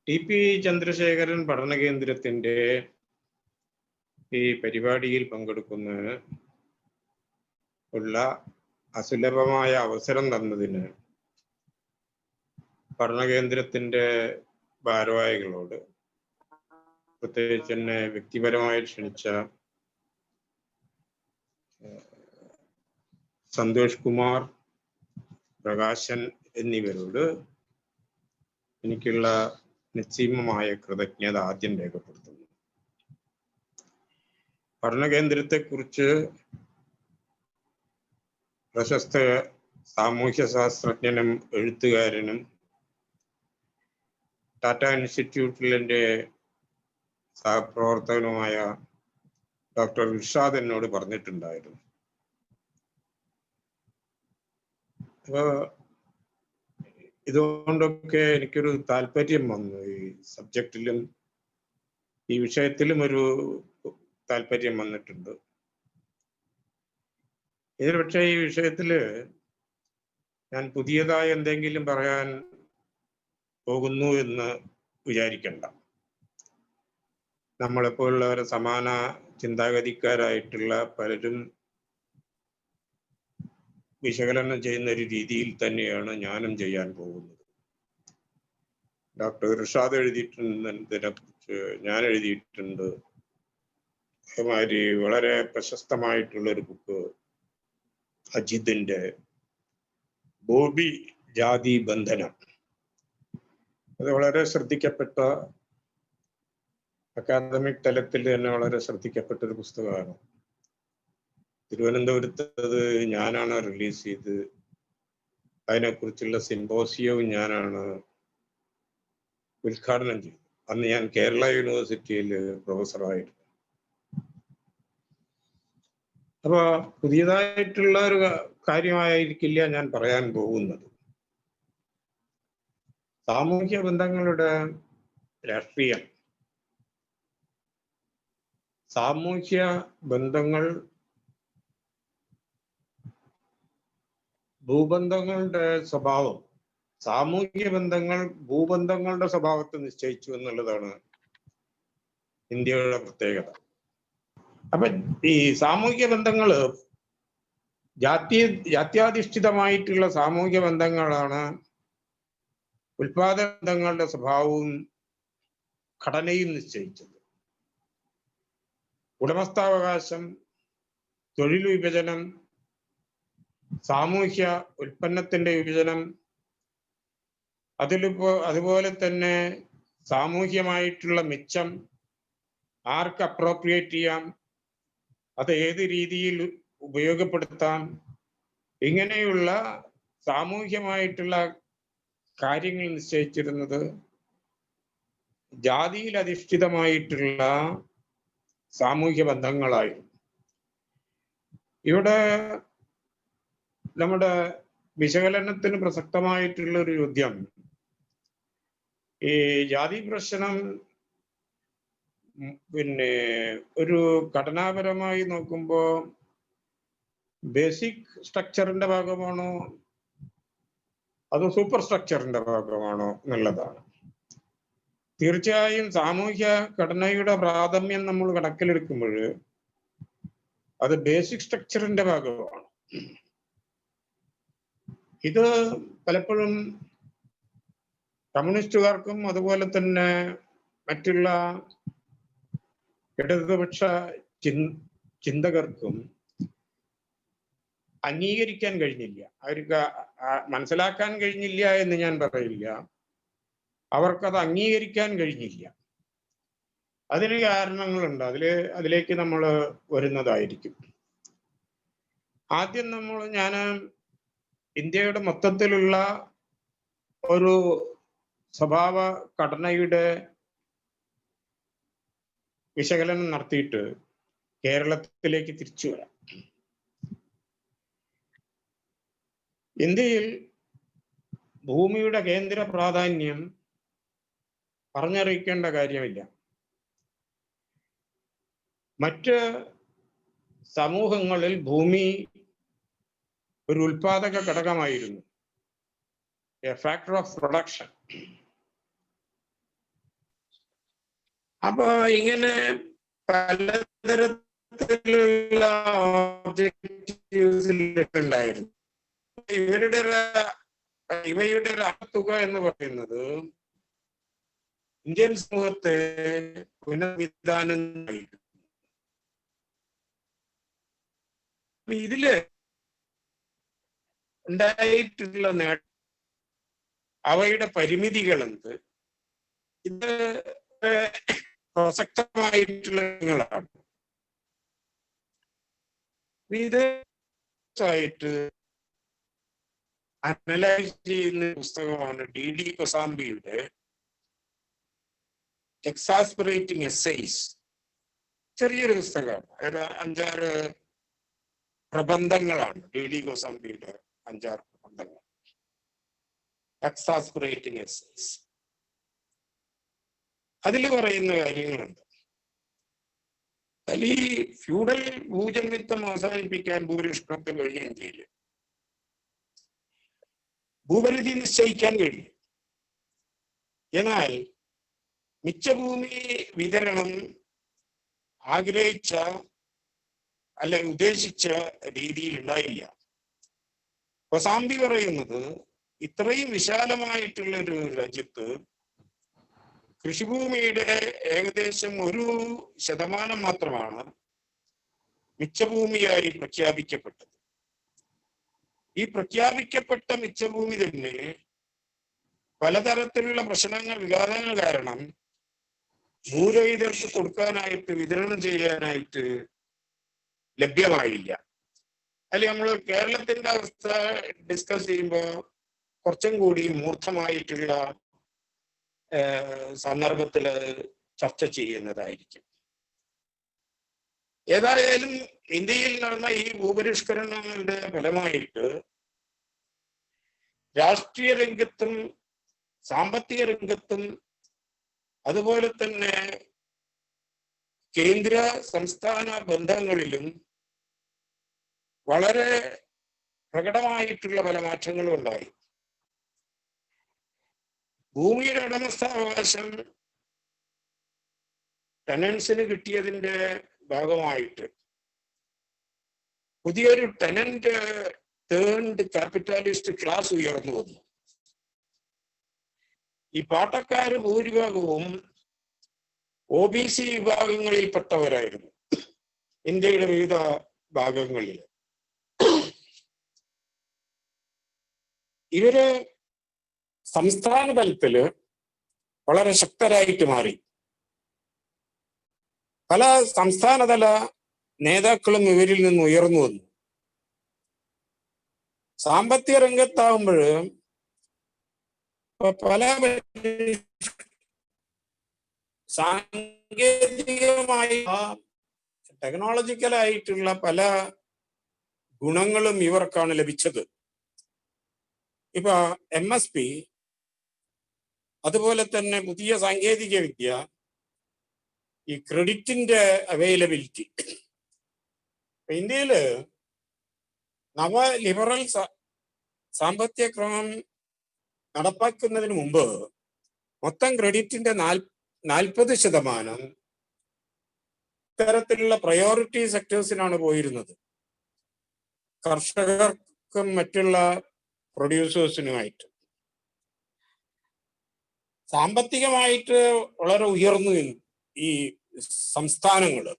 TP. Chandrasekharan പഠന കേന്ദ്രത്തിന്റെ ഈ പരിപാടിയിൽ പങ്കെടുക്കുന്നതിന് ഉള്ള അസുലഭമായ അവസരം തന്നതിന് പഠന കേന്ദ്രത്തിന്റെ ഭാരവാഹികളോട്, പ്രത്യേകിച്ച് എന്നെ വ്യക്തിപരമായി ക്ഷണിച്ച സന്തോഷ് കുമാർ, പ്രകാശൻ എന്നിവരോട് എനിക്കുള്ള നിശ്ചിമമായ കൃതജ്ഞത ആദ്യം രേഖപ്പെടുത്തുന്നു. പഠന കേന്ദ്രത്തെക്കുറിച്ച് പ്രശസ്ത സാമൂഹ്യ ശാസ്ത്രജ്ഞനും എഴുത്തുകാരനും ടാറ്റ ഇൻസ്റ്റിറ്റ്യൂട്ടിൽ എൻ്റെ സഹപ്രവർത്തകനുമായ ഡോക്ടർ ഇർഷാദ് എന്നോട് പറഞ്ഞിട്ടുണ്ടായിരുന്നു. അപ്പോൾ ഇതുകൊണ്ടൊക്കെ എനിക്കൊരു താല്പര്യം വന്നു. ഈ സബ്ജക്റ്റിലും ഈ വിഷയത്തിലും ഒരു താല്പര്യം വന്നിട്ടുണ്ട്. ഇതിൽ പക്ഷേ ഈ വിഷയത്തില് ഞാൻ പുതിയതായി എന്തെങ്കിലും പറയാൻ പോകുന്നു എന്ന് വിചാരിക്കണ്ട. നമ്മളെപ്പോലുള്ളവരെ സമാന ചിന്താഗതിക്കാരായിട്ടുള്ള പലരും വിശകലനം ചെയ്യുന്ന ഒരു രീതിയിൽ തന്നെയാണ് ഞാനും ചെയ്യാൻ പോകുന്നത്. ഡോക്ടർ ഇർഷാദ് എഴുതിയിട്ടുള്ളതിനെക്കുറിച്ച് ഞാൻ എഴുതിയിട്ടുണ്ട്. അതേമാതിരി വളരെ പ്രശസ്തമായിട്ടുള്ളൊരു ബുക്ക് അജിതിന്റെ ബോബി ജാതി ബന്ധനം, അത് വളരെ ശ്രദ്ധിക്കപ്പെട്ട, അക്കാദമിക് തലത്തിൽ തന്നെ വളരെ ശ്രദ്ധിക്കപ്പെട്ട ഒരു പുസ്തകമാണ്. തിരുവനന്തപുരത്ത് അത് ഞാനാണ് റിലീസ് ചെയ്ത്, അതിനെക്കുറിച്ചുള്ള സിമ്പോസിയവും ഞാനാണ് ഉദ്ഘാടനം ചെയ്തത്. അന്ന് ഞാൻ കേരള യൂണിവേഴ്സിറ്റിയിൽ പ്രൊഫസറായിരുന്നു. അപ്പൊ പുതിയതായിട്ടുള്ള ഒരു കാര്യമായിരിക്കില്ല ഞാൻ പറയാൻ പോകുന്നത്. സാമൂഹ്യ ബന്ധങ്ങളുടെ രാഷ്ട്രീയം, സാമൂഹ്യ ബന്ധങ്ങൾ ഭൂബന്ധങ്ങളുടെ സ്വഭാവം, സാമൂഹ്യ ബന്ധങ്ങൾ ഭൂബന്ധങ്ങളുടെ സ്വഭാവത്തെ നിശ്ചയിച്ചു എന്നുള്ളതാണ് ഇന്ത്യയുടെ പ്രത്യേകത. അപ്പൊ ഈ സാമൂഹ്യ ബന്ധങ്ങള് ജാത്യാധിഷ്ഠിതമായിട്ടുള്ള സാമൂഹ്യ ബന്ധങ്ങളാണ് ഉൽപാദന ബന്ധങ്ങളുടെ സ്വഭാവവും ഘടനയും നിശ്ചയിച്ചത്. ഉടമസ്ഥാവകാശം, തൊഴിൽ വിഭജനം, സാമൂഹ്യ ഉൽപ്പന്നത്തിന്റെ വിഭജനം, അതുപോലെ തന്നെ സാമൂഹ്യമായിട്ടുള്ള മിച്ചം ആർക്ക് അപ്രോപ്രിയേറ്റ് ചെയ്യാം, അത് ഏത് രീതിയിൽ ഉപയോഗപ്പെടുത്താം, ഇങ്ങനെയുള്ള സാമൂഹ്യമായിട്ടുള്ള കാര്യങ്ങൾ നിശ്ചയിച്ചിരുന്നത് ജാതിയിൽ അധിഷ്ഠിതമായിട്ടുള്ള സാമൂഹ്യ ബന്ധങ്ങളായിരുന്നു. ഇവിടെ നമ്മുടെ വിശകലനത്തിന് പ്രസക്തമായിട്ടുള്ള ഒരു ചോദ്യം, ഈ ജാതി പ്രശ്നം പിന്നെ ഒരു ഘടനാപരമായി നോക്കുമ്പോൾ ബേസിക് സ്ട്രക്ചറിന്റെ ഭാഗമാണോ അതോ സൂപ്പർ സ്ട്രക്ചറിന്റെ ഭാഗമാണോ എന്നുള്ളതാണ്. തീർച്ചയായും സാമൂഹ്യ ഘടനയുടെ പ്രാഥമ്യം നമ്മൾ കണക്കിലെടുക്കുമ്പോൾ അത് ബേസിക് സ്ട്രക്ചറിന്റെ ഭാഗമാണ്. ഇത് പലപ്പോഴും കമ്മ്യൂണിസ്റ്റുകാർക്കും അതുപോലെ തന്നെ മറ്റുള്ള ഇടതുപക്ഷ ചിന്തകർക്കും അംഗീകരിക്കാൻ കഴിഞ്ഞില്ല. അവർക്ക് മനസ്സിലാക്കാൻ കഴിഞ്ഞില്ല എന്ന് ഞാൻ പറയില്ല, അവർക്കത് അംഗീകരിക്കാൻ കഴിഞ്ഞില്ല. അതിന് കാരണങ്ങളുണ്ട്, അതിലേക്ക് നമ്മൾ വരുന്നതായിരിക്കും. ആദ്യം ഞാൻ ഇന്ത്യയുടെ മൊത്തത്തിലുള്ള ഒരു സ്വഭാവ ഘടനയുടെ വിശകലനം നടത്തിയിട്ട് കേരളത്തിലേക്ക് തിരിച്ചു വരാം. ഇന്ത്യയിൽ ഭൂമിയുടെ കേന്ദ്ര പ്രാധാന്യം പറഞ്ഞറിയിക്കേണ്ട കാര്യമില്ല. മറ്റ് സമൂഹങ്ങളിൽ ഭൂമി ഒരു ഉൽപാദക ഘടകമായിരുന്നു, എ ഫാക്ടർ ഓഫ് പ്രൊഡക്ഷൻ. അപ്പൊ ഇങ്ങനെ പലതരത്തിലുള്ള ഒബ്ജക്റ്റീവ്സ് ഉണ്ടായിരുന്നു. ഇവയുടെ ഒരു ആകത്തുക എന്ന് പറയുന്നത് ഇന്ത്യൻ സമൂഹത്തെ പുനർവിധാനം ചെയ്തു. ഇതില് ഉണ്ടായിട്ടുള്ള അവയുടെ പരിമിതികൾ എന്ത്, ഇത് പ്രസക്തമായിട്ടുള്ളതാണ്. ഇത് അനലൈസ് ചെയ്യുന്ന പുസ്തകമാണ് DD കൊസാംബിയുടെ എക്സാസ്പിറേറ്റിംഗ് എസ്സേസ്. ചെറിയൊരു പുസ്തകമാണ്, ഒരു 5-6 പ്രബന്ധങ്ങളാണ്. DD കൊസാംബിയുടെ 5-6 പ്രബന്ധങ്ങൾ, എക്സാസ്പിറേറ്റിംഗ് എസ്സേസ്. അതിൽ പറയുന്ന കാര്യങ്ങളുണ്ട്. അതിൽ ഈ ഫ്യൂഡൽ ഭൂജന്മിത്വം അവസാനിപ്പിക്കാൻ ഭൂരിഷ്കൃതത്തിൽ കഴിയുകയും ചെയ്യില്ല. ഭൂപരിധി നിശ്ചയിക്കാൻ കഴിയും. എന്നാൽ മിച്ചഭൂമി വിതരണം ആഗ്രഹിച്ച അല്ല ഉദ്ദേശിച്ച രീതിയിൽ ഉണ്ടായില്ല. കൊസാംബി പറയുന്നത് ഇത്രയും വിശാലമായിട്ടുള്ള ഒരു രാജ്യത്ത് കൃഷിഭൂമിയുടെ ഏകദേശം 1% മാത്രമാണ് മിച്ചഭൂമിയായി പ്രഖ്യാപിക്കപ്പെട്ടത്. ഈ പ്രഖ്യാപിക്കപ്പെട്ട മിച്ചഭൂമി തന്നെ പലതരത്തിലുള്ള പ്രശ്നങ്ങൾ, വിവാദങ്ങൾ കാരണം ഭൂരഹിതർക്ക് കൊടുക്കാനായിട്ട്, വിതരണം ചെയ്യാനായിട്ട് ലഭ്യമായില്ല. അതിൽ നമ്മൾ കേരളത്തിന്റെ അവസ്ഥ ഡിസ്കസ് ചെയ്യുമ്പോൾ കുറച്ചും കൂടി മൂർത്തമായിട്ടുള്ള സന്ദർഭത്തിൽ ചർച്ച ചെയ്യുന്നതായിരിക്കും. ഏതായാലും ഇന്ത്യയിൽ നടന്ന ഈ ഭൂപരിഷ്കരണങ്ങളുടെ ഫലമായിട്ട് രാഷ്ട്രീയ രംഗത്തും സാമ്പത്തിക രംഗത്തും അതുപോലെ തന്നെ കേന്ദ്ര സംസ്ഥാന ബന്ധങ്ങളിലും വളരെ പ്രകടമായിട്ടുള്ള പല മാറ്റങ്ങളും ഉണ്ടായി. ഭൂമിയുടെ ഉടമസ്ഥാവകാശം ടെനൻസിന് കിട്ടിയതിന്റെ ഭാഗമായിട്ട് പുതിയൊരു ടെനന്റ് ടേൺഡ് ക്യാപിറ്റലിസ്റ്റ് ക്ലാസ് ഉയർന്നു വന്നു. ഈ പാട്ടക്കാര് ഭൂരിഭാഗവും OBC വിഭാഗങ്ങളിൽപ്പെട്ടവരായിരുന്നു ഇന്ത്യയുടെ വിവിധ ഭാഗങ്ങളിൽ. ഇവര് സംസ്ഥാന തലത്തില് വളരെ ശക്തരായിട്ട് മാറി. പല സംസ്ഥാനതല നേതാക്കളും ഇവരിൽ നിന്ന് ഉയർന്നു വന്നു. സാമ്പത്തിക രംഗത്താവുമ്പോൾ പല സാങ്കേതികമായ ടെക്നോളജിക്കലായിട്ടുള്ള പല ഗുണങ്ങളും ഇവർക്കാണ് ലഭിച്ചത്. ഇപ്പൊ MSP, അതുപോലെ തന്നെ പുതിയ സാങ്കേതിക വിദ്യ, ഈ ക്രെഡിറ്റിന്റെ അവൈലബിലിറ്റി. ഇന്ത്യയില് നവ ലിബറൽ സാമ്പത്തിക ക്രമം നടപ്പാക്കുന്നതിന് മുമ്പ് മൊത്തം ക്രെഡിറ്റിന്റെ 40% ഇത്തരത്തിലുള്ള പ്രയോറിറ്റി സെക്ടേഴ്സിനാണ് പോയിരുന്നത്, കർഷകർക്കും മറ്റുള്ള പ്രൊഡ്യൂസേഴ്സിനുമായിട്ട്. സാമ്പത്തികമായിട്ട് വളരെ ഉയർന്നു ഈ സംസ്ഥാനങ്ങള്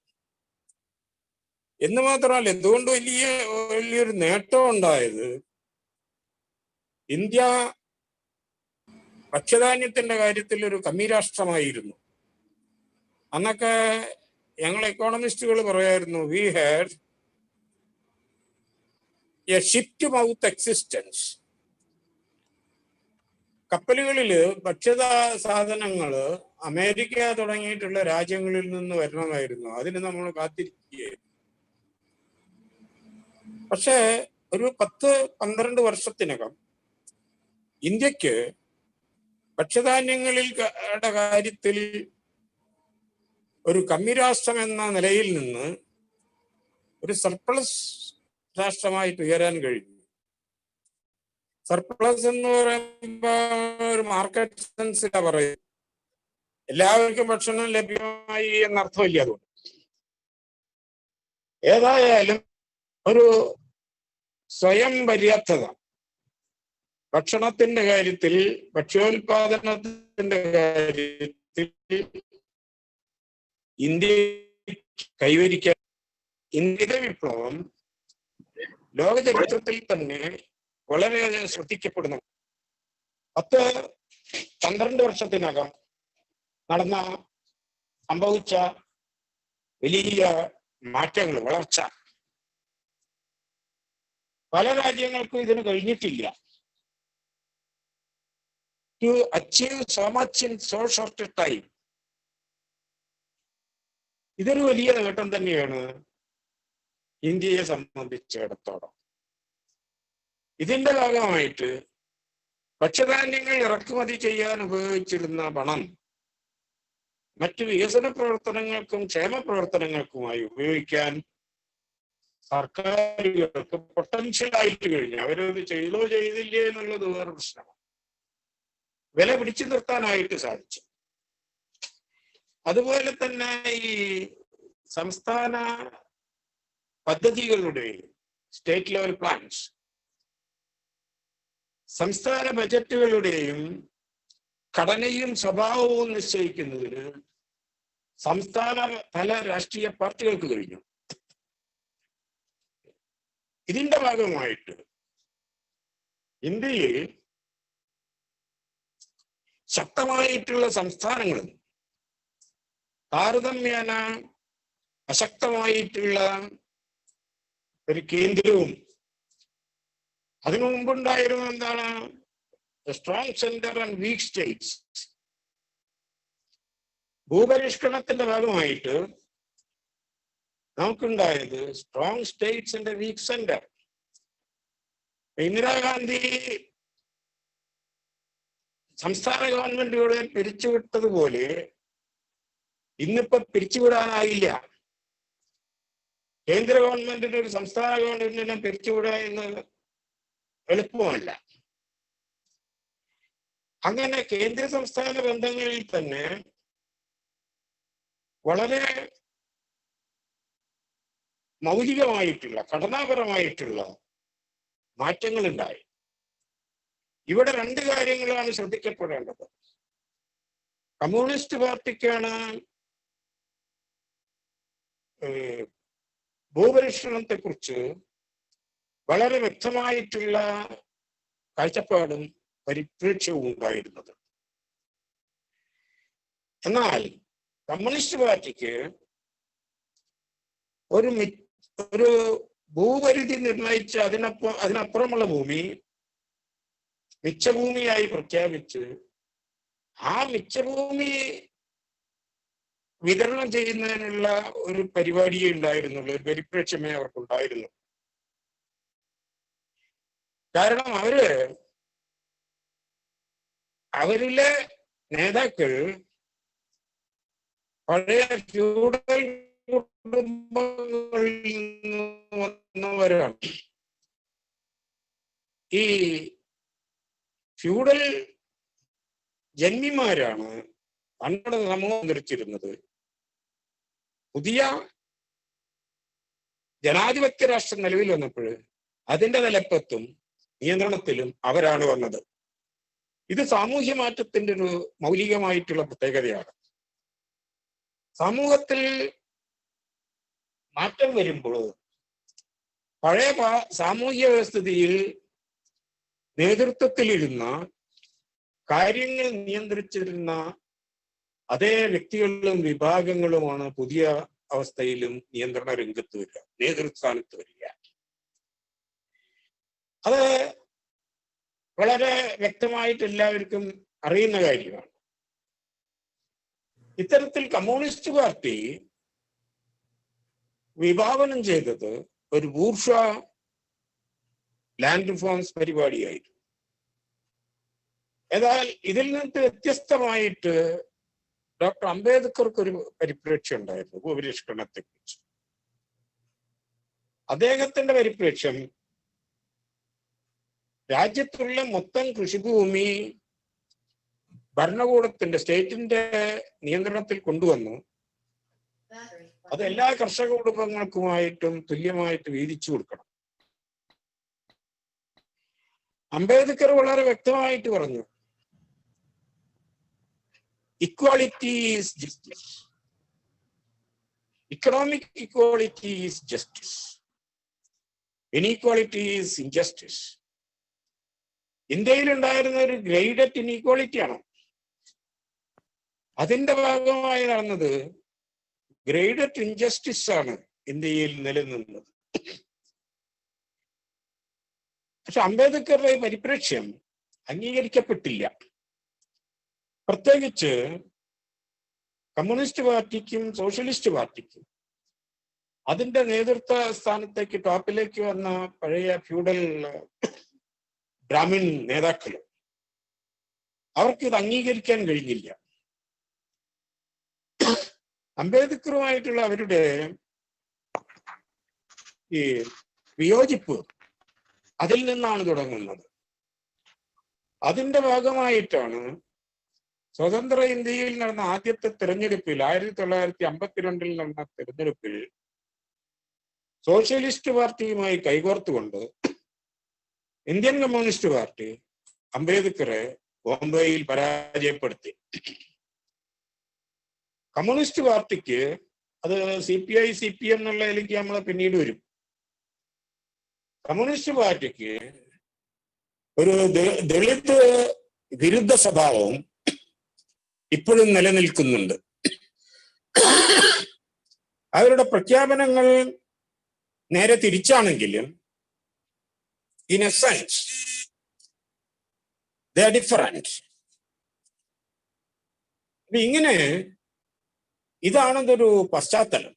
എന്ന് മാത്രമല്ല, എന്തുകൊണ്ട് വലിയൊരു നേട്ടം ഉണ്ടായത്, ഇന്ത്യ ഭക്ഷ്യധാന്യത്തിന്റെ കാര്യത്തിൽ ഒരു കമ്മി രാഷ്ട്രമായിരുന്നു. അന്നൊക്കെ ഞങ്ങൾ എക്കോണമിസ്റ്റുകൾ പറയായിരുന്നു, we had a ship to mouth existence. കപ്പലുകളില് ഭക്ഷ്യസാധനങ്ങള് അമേരിക്ക തുടങ്ങിയിട്ടുള്ള രാജ്യങ്ങളിൽ നിന്ന് വരണമായിരുന്നു. അതിന് നമ്മൾ കാത്തിരിക്കുകയായിരുന്നു. പക്ഷെ ഒരു 10-12 വർഷത്തിനകം ഇന്ത്യക്ക് ഭക്ഷ്യധാന്യങ്ങളുടെ കാര്യത്തിൽ ഒരു കമ്മി രാഷ്ട്രം എന്ന നിലയിൽ നിന്ന് ഒരു സർപ്ലസ് രാഷ്ട്രമായിട്ട് ഉയരാൻ കഴിഞ്ഞു. സർപ്ലസ് എന്ന് പറയുമ്പോൾ ഒരു മാർക്കറ്റ് സെൻസിലാ പറയും. എല്ലാവർക്കും ഭക്ഷണം ലഭ്യമായി എന്നർത്ഥമില്ല. അതുകൊണ്ട് ഏതായാലും ഒരു സ്വയം പര്യാപ്തത ഭക്ഷണത്തിന്റെ കാര്യത്തിൽ, ഭക്ഷ്യോൽപാദനത്തിന്റെ കാര്യത്തിൽ ഇന്ത്യ കൈവരിക്കാൻ ഇന്ത്യയുടെ വിപ്ലവം ലോക ചരിത്രത്തിൽ തന്നെ വളരെയധികം ശ്രദ്ധിക്കപ്പെടുന്നു. 10-12 വർഷത്തിനകം സംഭവിച്ച വലിയ മാറ്റങ്ങൾ, വളർച്ച പല രാജ്യങ്ങൾക്കും ഇതിന് കഴിഞ്ഞിട്ടില്ല. To achieve so much in so short a time. ഇതൊരു വലിയ നേട്ടം തന്നെയാണ് ഇന്ത്യയെ സംബന്ധിച്ചിടത്തോളം. ഇതിന്റെ ഭാഗമായിട്ട് ഭക്ഷ്യധാന്യങ്ങൾ ഇറക്കുമതി ചെയ്യാൻ ഉപയോഗിച്ചിരുന്ന പണം മറ്റു വികസന പ്രവർത്തനങ്ങൾക്കും ക്ഷേമ പ്രവർത്തനങ്ങൾക്കുമായി ഉപയോഗിക്കാൻ സർക്കാരുകൾക്ക് പൊട്ടൻഷ്യൽ ആയിട്ട് കഴിഞ്ഞു. അവരത് ചെയ്തോ ചെയ്തില്ലേ എന്നുള്ളത് വേറെ പ്രശ്നമാണ്. വില പിടിച്ചു നിർത്താനായിട്ട് സാധിച്ചു. അതുപോലെ തന്നെ ഈ സംസ്ഥാന പദ്ധതികളുടെ സ്റ്റേറ്റ് ലെവൽ പ്ലാൻസ്, സംസ്ഥാന ബജറ്റുകളുടെയും ഘടനയും സ്വഭാവവും നിശ്ചയിക്കുന്നതിന് സംസ്ഥാന തല രാഷ്ട്രീയ പാർട്ടികൾക്ക് കഴിഞ്ഞു. ഇതിന്റെ ഭാഗമായിട്ട് ഇന്ത്യയിൽ ശക്തമായിട്ടുള്ള സംസ്ഥാനങ്ങളും താരതമ്യേന അശക്തമായിട്ടുള്ള ഒരു കേന്ദ്രവും, അതിനു മുമ്പുണ്ടായിരുന്ന എന്താണ്, strong centre and week States. ഭൂപരിഷ്കരണത്തിന്റെ ഭാഗമായിട്ട് നമുക്കുണ്ടായത് strong States and week centre. Indira Gandhi സംസ്ഥാന ഗവൺമെന്റുകളെ പിരിച്ചുവിട്ടതുപോലെ ഇന്നിപ്പോ പിരിച്ചുവിടാനായില്ല. കേന്ദ്ര ഗവൺമെന്റിന് ഒരു സംസ്ഥാന ഗവൺമെന്റിനെ പിരിച്ചുവിടുക എന്ന് എളുപ്പമല്ല. അങ്ങനെ കേന്ദ്ര സംസ്ഥാന ബന്ധങ്ങളിൽ തന്നെ വളരെ മൗലികമായിട്ടുള്ള ഘടനാപരമായിട്ടുള്ള മാറ്റങ്ങൾ ഉണ്ടായി. ഇവിടെ 2 കാര്യങ്ങളാണ് ശ്രദ്ധിക്കപ്പെടേണ്ടത്. കമ്മ്യൂണിസ്റ്റ് പാർട്ടിക്കാണ് ഭൂപരിഷ്കരണത്തെ കുറിച്ച് വളരെ വ്യക്തമായിട്ടുള്ള കാഴ്ചപ്പാടും പരിപ്രേക്ഷ്യവും ഉണ്ടായിരുന്നത്. എന്നാൽ കമ്മ്യൂണിസ്റ്റ് പാർട്ടിക്ക് ഒരു ഭൂപരിധി നിർണയിച്ച് അതിനപ്പുറമുള്ള ഭൂമി മിച്ചഭൂമിയായി പ്രഖ്യാപിച്ച് ആ മിച്ചഭൂമി വിതരണം ചെയ്യുന്നതിനുള്ള ഒരു പരിപാടിയേ ഉണ്ടായിരുന്നുള്ളൂ, ഒരു പരിപ്രേക്ഷ്യമേ അവർക്കുണ്ടായിരുന്നു. കാരണം അവരിലെ നേതാക്കൾ പഴയ ഫ്യൂഡൽ കുടുംബങ്ങളിൽ നിന്ന് വന്നവരാണ്. ഈ ഫ്യൂഡൽ ജന്മിമാരാണ് പണ്ട് സമൂഹം ധരിച്ചിരുന്നത്. പുതിയ ജനാധിപത്യ രാഷ്ട്രം നിലവിൽ വന്നപ്പോൾ അതിന്റെ തലപ്പത്തും നിയന്ത്രണത്തിലും അവരാണ് വന്നത്. ഇത് സാമൂഹ്യ മാറ്റത്തിന്റെ ഒരു മൗലികമായിട്ടുള്ള പ്രത്യേകതയാണ്. സമൂഹത്തിൽ മാറ്റം വരുമ്പോൾ പഴയ സാമൂഹ്യ വ്യവസ്ഥിതിയിൽ നേതൃത്വത്തിലിരുന്ന, കാര്യങ്ങൾ നിയന്ത്രിച്ചിരുന്ന അതേ വ്യക്തികളും വിഭാഗങ്ങളുമാണ് പുതിയ അവസ്ഥയിലും നിയന്ത്രണ രംഗത്ത് വരിക, നേതൃസ്ഥാനത്ത് വരിക. അത് വളരെ വ്യക്തമായിട്ട് എല്ലാവർക്കും അറിയുന്ന കാര്യമാണ്. ഇത്തരത്തിൽ കമ്മ്യൂണിസ്റ്റ് പാർട്ടി വിഭാവനം ചെയ്തത് ഒരു ബൂർഷ്വാ ലാൻഡ് റിഫോംസ് പരിപാടിയായിരുന്നു. എന്നാൽ ഇതിൽ നിന്ന് വ്യത്യസ്തമായിട്ട് ഡോക്ടർ അംബേദ്കർക്ക് ഒരു പരിപ്രേക്ഷ്യം ഉണ്ടായിരുന്നു ഭൂപരിഷ്കരണത്തെ കുറിച്ച്. അദ്ദേഹത്തിന്റെ പരിപ്രേക്ഷ്യം രാജ്യത്തുള്ള മൊത്തം കൃഷിഭൂമി ഭരണകൂടത്തിന്റെ സ്റ്റേറ്റിന്റെ നിയന്ത്രണത്തിൽ കൊണ്ടുവന്നു അത് എല്ലാ കർഷക കുടുംബങ്ങൾക്കുമായിട്ടും തുല്യമായിട്ട് വീതിച്ചു കൊടുക്കണം. അംബേദ്കർ വളരെ വ്യക്തമായിട്ട് പറഞ്ഞു, equality is justice, economic equality is justice, inequality is injustice. ഇന്ത്യയിൽ ഉണ്ടായിരുന്ന ഒരു ഗ്രേഡഡ് ഇനീക്വാളിറ്റിയാണ്. അതിന്റെ ഭാഗമായി നടന്നത് ഗ്രേഡഡ് ഇൻജസ്റ്റിസ് ആണ് ഇന്ത്യയിൽ നിലനിന്നത്. പക്ഷെ അംബേദ്കറുടെ പരിപ്രേക്ഷ്യം അംഗീകരിക്കപ്പെട്ടില്ല. പ്രത്യേകിച്ച് കമ്മ്യൂണിസ്റ്റ് പാർട്ടിക്കും സോഷ്യലിസ്റ്റ് പാർട്ടിക്കും അതിന്റെ നേതൃത്വ സ്ഥാനത്തേക്ക് ടോപ്പിലേക്ക് വന്ന പഴയ ഫ്യൂഡൽ ബ്രാഹ്മിൺ നേതാക്കളും അവർക്ക് ഇത് അംഗീകരിക്കാൻ കഴിഞ്ഞില്ല. അംബേദ്കറുമായിട്ടുള്ള അവരുടെ ഈ വിയോജിപ്പ് അതിൽ നിന്നാണ് തുടങ്ങുന്നത്. അതിന്റെ ഭാഗമായിട്ടാണ് സ്വതന്ത്ര ഇന്ത്യയിൽ നടന്ന ആദ്യത്തെ തെരഞ്ഞെടുപ്പിൽ 1952 നടന്ന തെരഞ്ഞെടുപ്പിൽ സോഷ്യലിസ്റ്റ് പാർട്ടിയുമായി കൈകോർത്തുകൊണ്ട് ഇന്ത്യൻ കമ്മ്യൂണിസ്റ്റ് പാർട്ടി അംബേദ്കറെ ബോംബെയിൽ പരാജയപ്പെടുത്തി. കമ്മ്യൂണിസ്റ്റ് പാർട്ടിക്ക് അത് CPI CPM എന്നുള്ളതിലേക്ക് നമ്മൾ പിന്നീട് വരും. കമ്മ്യൂണിസ്റ്റ് പാർട്ടിക്ക് ഒരു ദളിത് വിരുദ്ധ സ്വഭാവവും ഇപ്പോഴും നിലനിൽക്കുന്നുണ്ട്. അവരുടെ പ്രഖ്യാപനങ്ങൾ നേരെ തിരിച്ചാണെങ്കിലും in a sense they are different. ഇങ്ങനെ ഇതാണതൊരു പശ്ചാത്തലം.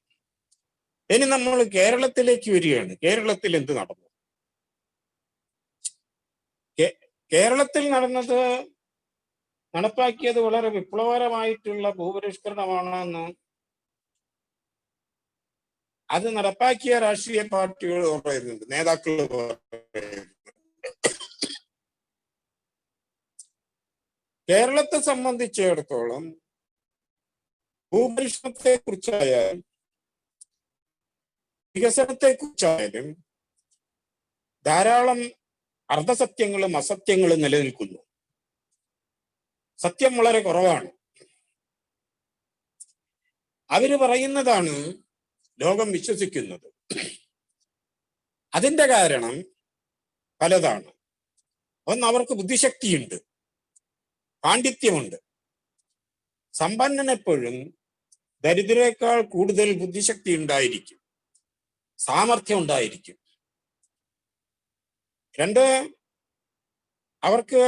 ഇനി നമ്മൾ കേരളത്തിലേക്ക് വരികയാണ്. കേരളത്തിൽ എന്ത് നടന്നു? കേരളത്തിൽ നടപ്പാക്കിയത് വളരെ വിപ്ലവകരമായിട്ടുള്ള ഭൂപരിഷ്കരണമാണെന്ന് അത് നടപ്പാക്കിയ രാഷ്ട്രീയ പാർട്ടികൾ പറയുന്നുണ്ട്, നേതാക്കൾ പറയുന്നുണ്ട്. കേരളത്തെ സംബന്ധിച്ചിടത്തോളം ഭൂപരിഷ്കരണത്തെ കുറിച്ചായാലും വികസനത്തെ കുറിച്ചായാലും ധാരാളം അർദ്ധസത്യങ്ങളും അസത്യങ്ങളും നിലനിൽക്കുന്നു. സത്യം വളരെ കുറവാണ്. അവര് പറയുന്നതാണ് ലോകം വിശ്വസിക്കുന്നത്. അതിന്റെ കാരണം പലതാണ്. ഒന്ന്, അവർക്ക് ബുദ്ധിശക്തിയുണ്ട്, പാണ്ഡിത്യമുണ്ട്. സമ്പന്നനെപ്പോഴും ദരിദ്രരെക്കാൾ കൂടുതൽ ബുദ്ധിശക്തി ഉണ്ടായിരിക്കും, സാമർഥ്യം ഉണ്ടായിരിക്കും. രണ്ട്, അവർക്ക്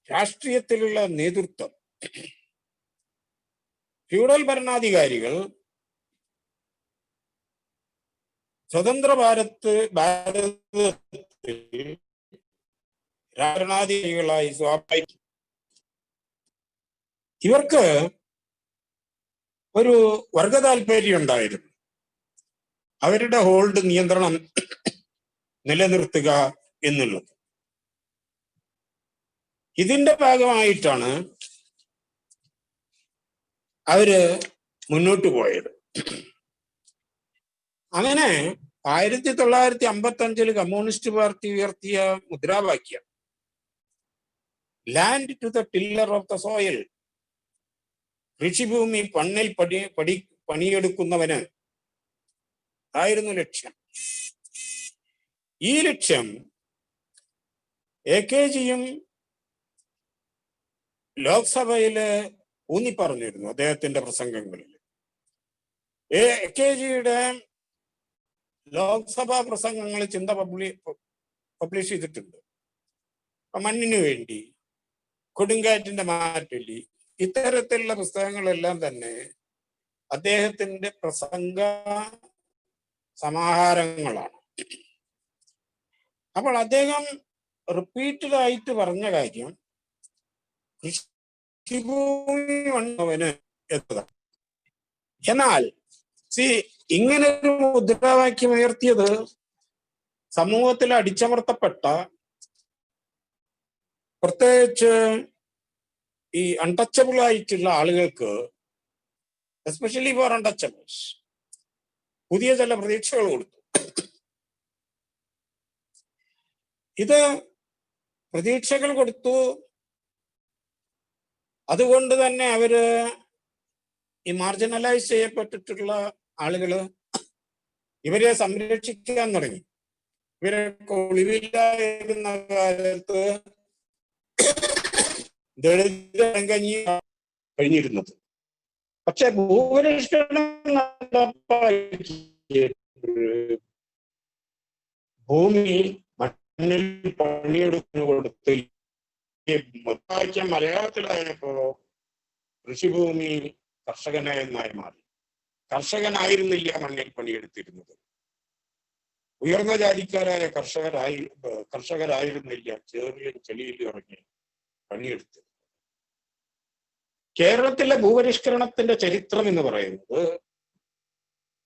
രാഷ്ട്രീയത്തിലുള്ള നേതൃത്വം. ഫ്യൂഡൽ ഭരണാധികാരികൾ സ്വതന്ത്ര ഭാരതത്തിൽ ഭരണാധികാരികളായി സ്വാഭാവിക ഇവർക്ക് ഒരു വർഗ താല്പര്യം ഉണ്ടായിരുന്നു. അവരുടെ ഹോൾഡ് നിയന്ത്രണം നിലനിർത്തുക എന്നുള്ളത്. ഇതിന്റെ ഭാഗമായിട്ടാണ് അവര് മുന്നോട്ട് പോയത്. അങ്ങനെ 1955 കമ്മ്യൂണിസ്റ്റ് പാർട്ടി ഉയർത്തിയ മുദ്രാവാക്യം land to the tiller of the soil, കൃഷിഭൂമി പണ്ണിൽ പണിയെടുക്കുന്നവന് ആയിരുന്നു ലക്ഷ്യം. ഈ ലക്ഷ്യം AKGയും ലോക്സഭയില് ഊന്നിപ്പറഞ്ഞിരുന്നു അദ്ദേഹത്തിന്റെ പ്രസംഗങ്ങളിൽ. AKGയുടെ ലോക്സഭാ പ്രസംഗങ്ങൾ ചിന്ത പബ്ലിഷ് ചെയ്തിട്ടുണ്ട്. മണ്ണിനു വേണ്ടി, കൊടുങ്കാറ്റിന്റെ മാറ്റൊലി, ഇത്തരത്തിലുള്ള പുസ്തകങ്ങളെല്ലാം തന്നെ അദ്ദേഹത്തിന്റെ പ്രസംഗ സമാഹാരങ്ങളാണ്. അപ്പോൾ അദ്ദേഹം റിപ്പീറ്റഡ് ആയിട്ട് പറഞ്ഞ കാര്യം കൃഷിഭൂമി വന്നവന് എന്നതാണ്. എന്നാൽ ഇങ്ങനൊരു മുദ്രാവാക്യം ഉയർത്തിയത് സമൂഹത്തിൽ അടിച്ചമർത്തപ്പെട്ട, പ്രത്യേകിച്ച് ഈ അൺടച്ചബിൾ ആയിട്ടുള്ള ആളുകൾക്ക്, എസ്പെഷ്യലി ഫോർ അൺടച്ചബിൾസ്, പുതിയ ചില പ്രതീക്ഷകൾ കൊടുത്തു. ഇത് പ്രതീക്ഷകൾ കൊടുത്തു. അതുകൊണ്ട് തന്നെ അവര് ഈ മാർജിനലൈസ് ചെയ്യപ്പെട്ടിട്ടുള്ള ആളുകള് ഇവരെ സംരക്ഷിക്കാൻ തുടങ്ങി. ഇവരൊക്കെ ഒളിവില്ലായിരുന്ന കാലത്ത് ദളിതം കഞ്ഞി കഴിഞ്ഞിരുന്നത്. പക്ഷെ ഭൂപരിഷ്കരണം ഭൂമി മണ്ണിൽ പണിയെടുക്കുന്ന കൊടുത്ത് മലയാളത്തിലായപ്പോ കൃഷിഭൂമി കർഷകനായി മാറി. കർഷകനായിരുന്നില്ല മണ്ണിൽ പണിയെടുത്തിരുന്നത്. ഉയർന്ന ജാതിക്കാരായ കർഷകരായിരുന്നില്ല ചെറിയ ചെളിയിൽ ഇറങ്ങി പണിയെടുത്തത്. കേരളത്തിലെ ഭൂപരിഷ്കരണത്തിന്റെ ചരിത്രം എന്ന് പറയുന്നത്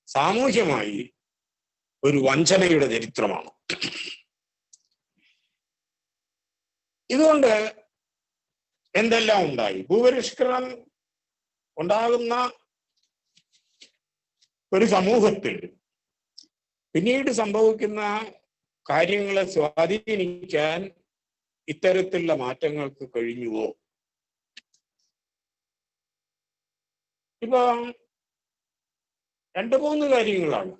സാമൂഹ്യമായി ഒരു വഞ്ചനയുടെ ചരിത്രമാണ്. ഇതുകൊണ്ട് എന്തെല്ലാം ഉണ്ടായി? ഭൂപരിഷ്കരണം ഉണ്ടാകുന്ന ഒരു സമൂഹത്തിൽ പിന്നീട് സംഭവിക്കുന്ന കാര്യങ്ങളെ സ്വാധീനിക്കാൻ ഇത്തരത്തിലുള്ള മാറ്റങ്ങൾക്ക് കഴിഞ്ഞുവോ? ഇപ്പൊ 2-3 കാര്യങ്ങളാണ്.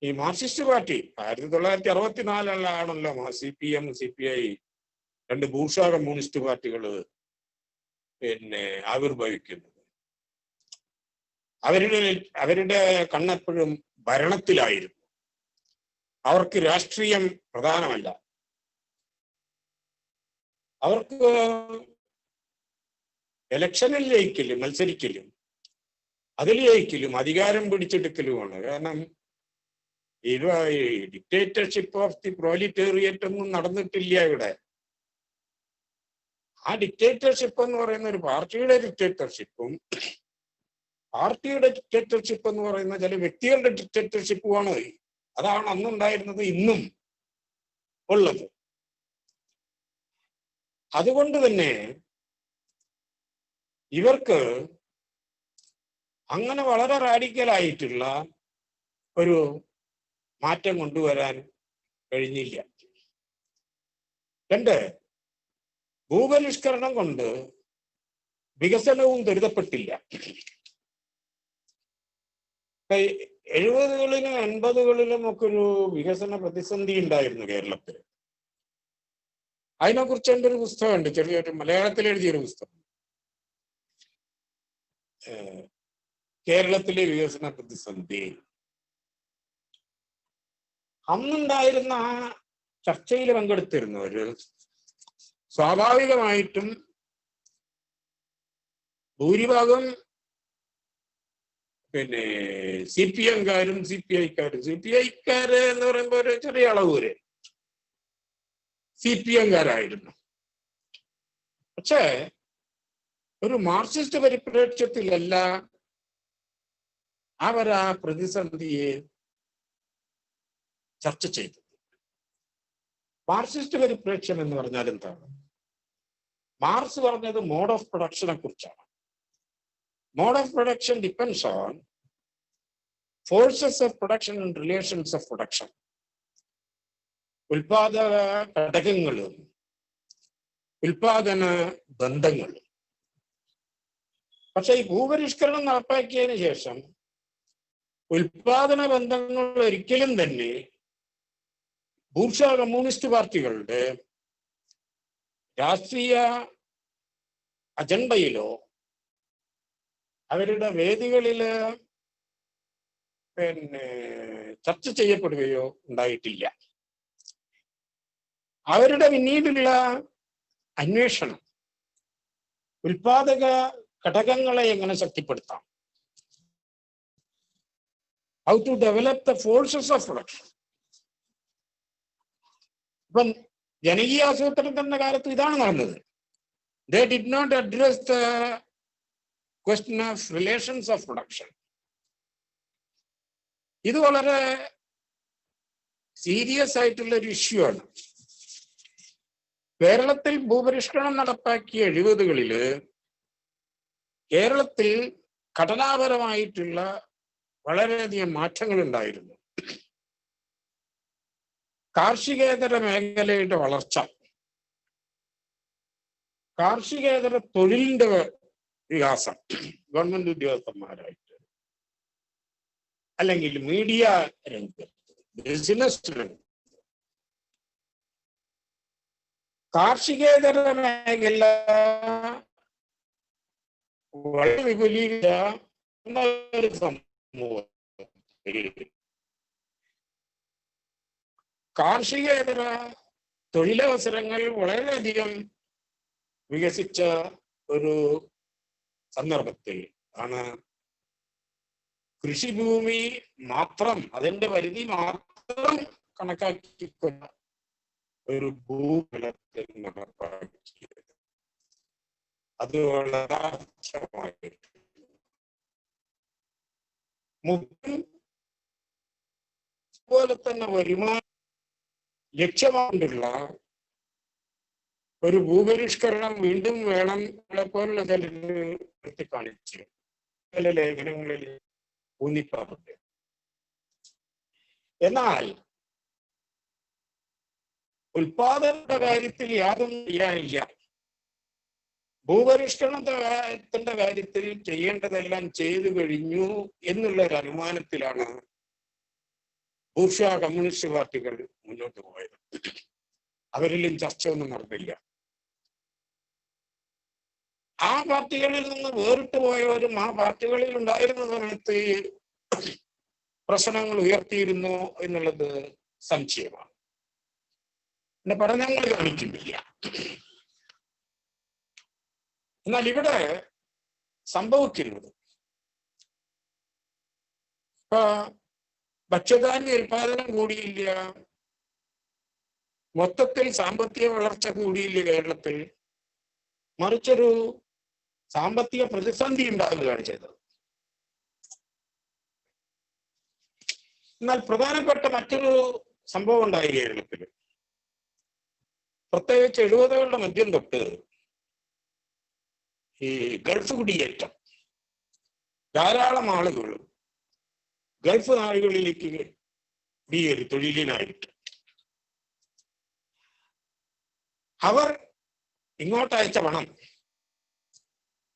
ഈ മാർക്സിസ്റ്റ് പാർട്ടി 1964-ലാണല്ലോ CPM CPI 2 ബൂർഷ്വാ കമ്മ്യൂണിസ്റ്റ് പാർട്ടികള് ആവിർഭവിക്കുന്നത്. അവരുടെ കണ്ണെപ്പോഴും ഭരണത്തിലായിരുന്നു. അവർക്ക് രാഷ്ട്രീയം പ്രധാനമല്ല. അവർക്ക് ഇലക്ഷനിൽ ജയിക്കലും മത്സരിക്കലും അതിൽ ജയിക്കലും അധികാരം പിടിച്ചെടുക്കലുമാണ്. കാരണം ഡിക്റ്റേറ്റർഷിപ്പ് ഓഫ് ദി പ്രോലിറ്റേറിയറ്റ് ഒന്നും നടന്നിട്ടില്ല ഇവിടെ. ആ ഡിക്റ്റേറ്റർഷിപ്പ് എന്ന് പറയുന്ന ഒരു പാർട്ടിയുടെ ഡിക്റ്റേറ്റർഷിപ്പും എന്ന് പറയുന്ന ചില വ്യക്തികളുടെ ഡിക്റ്റേറ്റർഷിപ്പുമാണ്. അതാണ് അന്നുണ്ടായിരുന്നത്, ഇന്നും ഉള്ളത്. അതുകൊണ്ട് തന്നെ ഇവർക്ക് അങ്ങനെ വളരെ റാഡിക്കലായിട്ടുള്ള ഒരു മാറ്റം കൊണ്ടുവരാൻ കഴിഞ്ഞില്ല. 2, ഭൂപരിഷ്കരണം കൊണ്ട് വികസനവും ത്വരിതപ്പെട്ടില്ല. 70-കളിലും 80-കളിലും ഒക്കെ ഒരു വികസന പ്രതിസന്ധി ഉണ്ടായിരുന്നു കേരളത്തിൽ. അതിനെക്കുറിച്ച് എൻ്റെ ഒരു പുസ്തകമുണ്ട്, ചെറിയൊരു മലയാളത്തിൽ എഴുതിയൊരു പുസ്തകം, കേരളത്തിലെ വികസന പ്രതിസന്ധി. അന്നുണ്ടായിരുന്ന ആ ചർച്ചയിൽ പങ്കെടുത്തിരുന്നവര് സ്വാഭാവികമായിട്ടും ഭൂരിഭാഗം CPM-കാരും CPI-ക്കാര് എന്ന് പറയുമ്പോ ഒരു ചെറിയ അളവൂര് CPM-കാരായിരുന്നു. പക്ഷേ ഒരു മാർക്സിസ്റ്റ് പരിപ്രേക്ഷ്യത്തിലല്ല അവർ ആ പ്രതിസന്ധിയെ ചർച്ച ചെയ്തത്. മാർക്സിസ്റ്റ് പരിപ്രേക്ഷ്യം എന്ന് പറഞ്ഞാൽ എന്താണ്? മാർക്സ് പറഞ്ഞത് മോഡ് ഓഫ് പ്രൊഡക്ഷനെ കുറിച്ചാണ്. Mode of production depends on forces of production and relations of production. ഉൽപാദന ഘടകങ്ങളും ഉൽപാദന ബന്ധങ്ങളും. പക്ഷെ ഈ ഭൂപരിഷ്കരണം നടപ്പാക്കിയതിന് ശേഷം ഉൽപാദന ബന്ധങ്ങൾ ഒരിക്കലും തന്നെ ബൂർഷ്വാ കമ്മ്യൂണിസ്റ്റ് പാർട്ടികളുടെ രാഷ്ട്രീയ അജണ്ടയിലോ അവരുടെ വേദികളില് ചർച്ച ചെയ്യപ്പെടുകയോ ഉണ്ടായിട്ടില്ല. അവരുടെ പിന്നീടുള്ള അന്വേഷണം ഉൽപാദക ഘടകങ്ങളെ എങ്ങനെ ശക്തിപ്പെടുത്താം, how to develop the forces of production. ഇപ്പം ജനകീയ ആസൂത്രണത്തിന്റെ കാലത്ത് ഇതാണ് നടന്നത്. They did not address the question of relations of production. ഇത് വളരെ സീരിയസ് ആയിട്ടുള്ള ഒരു ഇഷ്യൂ ആണ്. കേരളത്തിൽ ഭൂപരിഷ്കരണം നടപ്പാക്കിയ 70-കളില് കേരളത്തിൽ ഘടനാപരമായിട്ടുള്ള വളരെയധികം മാറ്റങ്ങൾ ഉണ്ടായിരുന്നു. കാർഷികേതര മേഖലയുടെ വളർച്ച, കാർഷികേതര തൊഴിലിന്റെ വികാസം, ഗവൺമെന്റ് ഉദ്യോഗസ്ഥന്മാരായിട്ട് അല്ലെങ്കിൽ മീഡിയ രംഗത്ത്, ബിസിനസ് രംഗത്ത്, കാർഷികേതര മേഖല വളരെ വിപുലീകരിച്ച ഒരു സമൂഹത്തിൽ കാർഷികേതര തൊഴിലവസരങ്ങൾ വളരെയധികം വികസിച്ച ഒരു സന്ദർഭത്തിൽ ആണ് കൃഷിഭൂമി മാത്രം, അതിന്റെ പരിധി മാത്രം കണക്കാക്കിക്കൊണ്ട ഒരു ഭൂഫലത്തിൽ നടപ്പാക്കിയത്. അത് വളരെ പോലെ തന്നെ വരുമാനം ലക്ഷ്യമായിട്ടുള്ള ഒരു ഭൂപരിഷ്കരണം വീണ്ടും വേണം പോലുള്ള ചിലർ കാണിച്ചു ചില ലേഖനങ്ങളിൽ ഊന്നിപ്പാറുണ്ട്. എന്നാൽ ഉൽപാദനത്തിന്റെ കാര്യത്തിൽ യാതൊന്നും ചെയ്യാനില്ല. ഭൂപരിഷ്കരണത്തിന്റെ കാര്യത്തിൽ ചെയ്യേണ്ടതെല്ലാം ചെയ്തു കഴിഞ്ഞു എന്നുള്ള ഒരു അനുമാനത്തിലാണ് ബൂർഷ്വാ കമ്മ്യൂണിസ്റ്റ് പാർട്ടികൾ മുന്നോട്ട് പോയത്. അവരിലും ചർച്ച ഒന്നും നടന്നില്ല. ആ പാർട്ടികളിൽ നിന്ന് വേറിട്ട് പോയവരും ആ പാർട്ടികളിൽ ഉണ്ടായിരുന്ന സമയത്ത് പ്രശ്നങ്ങൾ ഉയർത്തിയിരുന്നു എന്നുള്ളത് സംശയമാണ്. എന്റെ പഠനങ്ങൾ കാണിക്കുന്നില്ല. എന്നാൽ ഇവിടെ സംഭവിക്കുന്നത് ഇപ്പൊ ഭക്ഷ്യധാന്യ ഉൽപാദനം കൂടിയില്ല, മൊത്തത്തിൽ സാമ്പത്തിക വളർച്ച കൂടിയില്ല കേരളത്തിൽ, മറിച്ചൊരു സാമ്പത്തിക പ്രതിസന്ധി ഉണ്ടാകുകയാണ് ചെയ്തത്. എന്നാൽ പ്രധാനപ്പെട്ട മറ്റൊരു സംഭവം ഉണ്ടായി കേരളത്തിൽ. പ്രത്യേകിച്ച് 70-കളുടെ മധ്യം തൊട്ട് ഈ ഗൾഫ് കുടിയേറ്റം, ധാരാളം ആളുകൾ ഗൾഫ് നാടുകളിലേക്ക് കുടിയേറി തൊഴിലിനായിട്ട്. അവർ ഇങ്ങോട്ടയച്ച പണം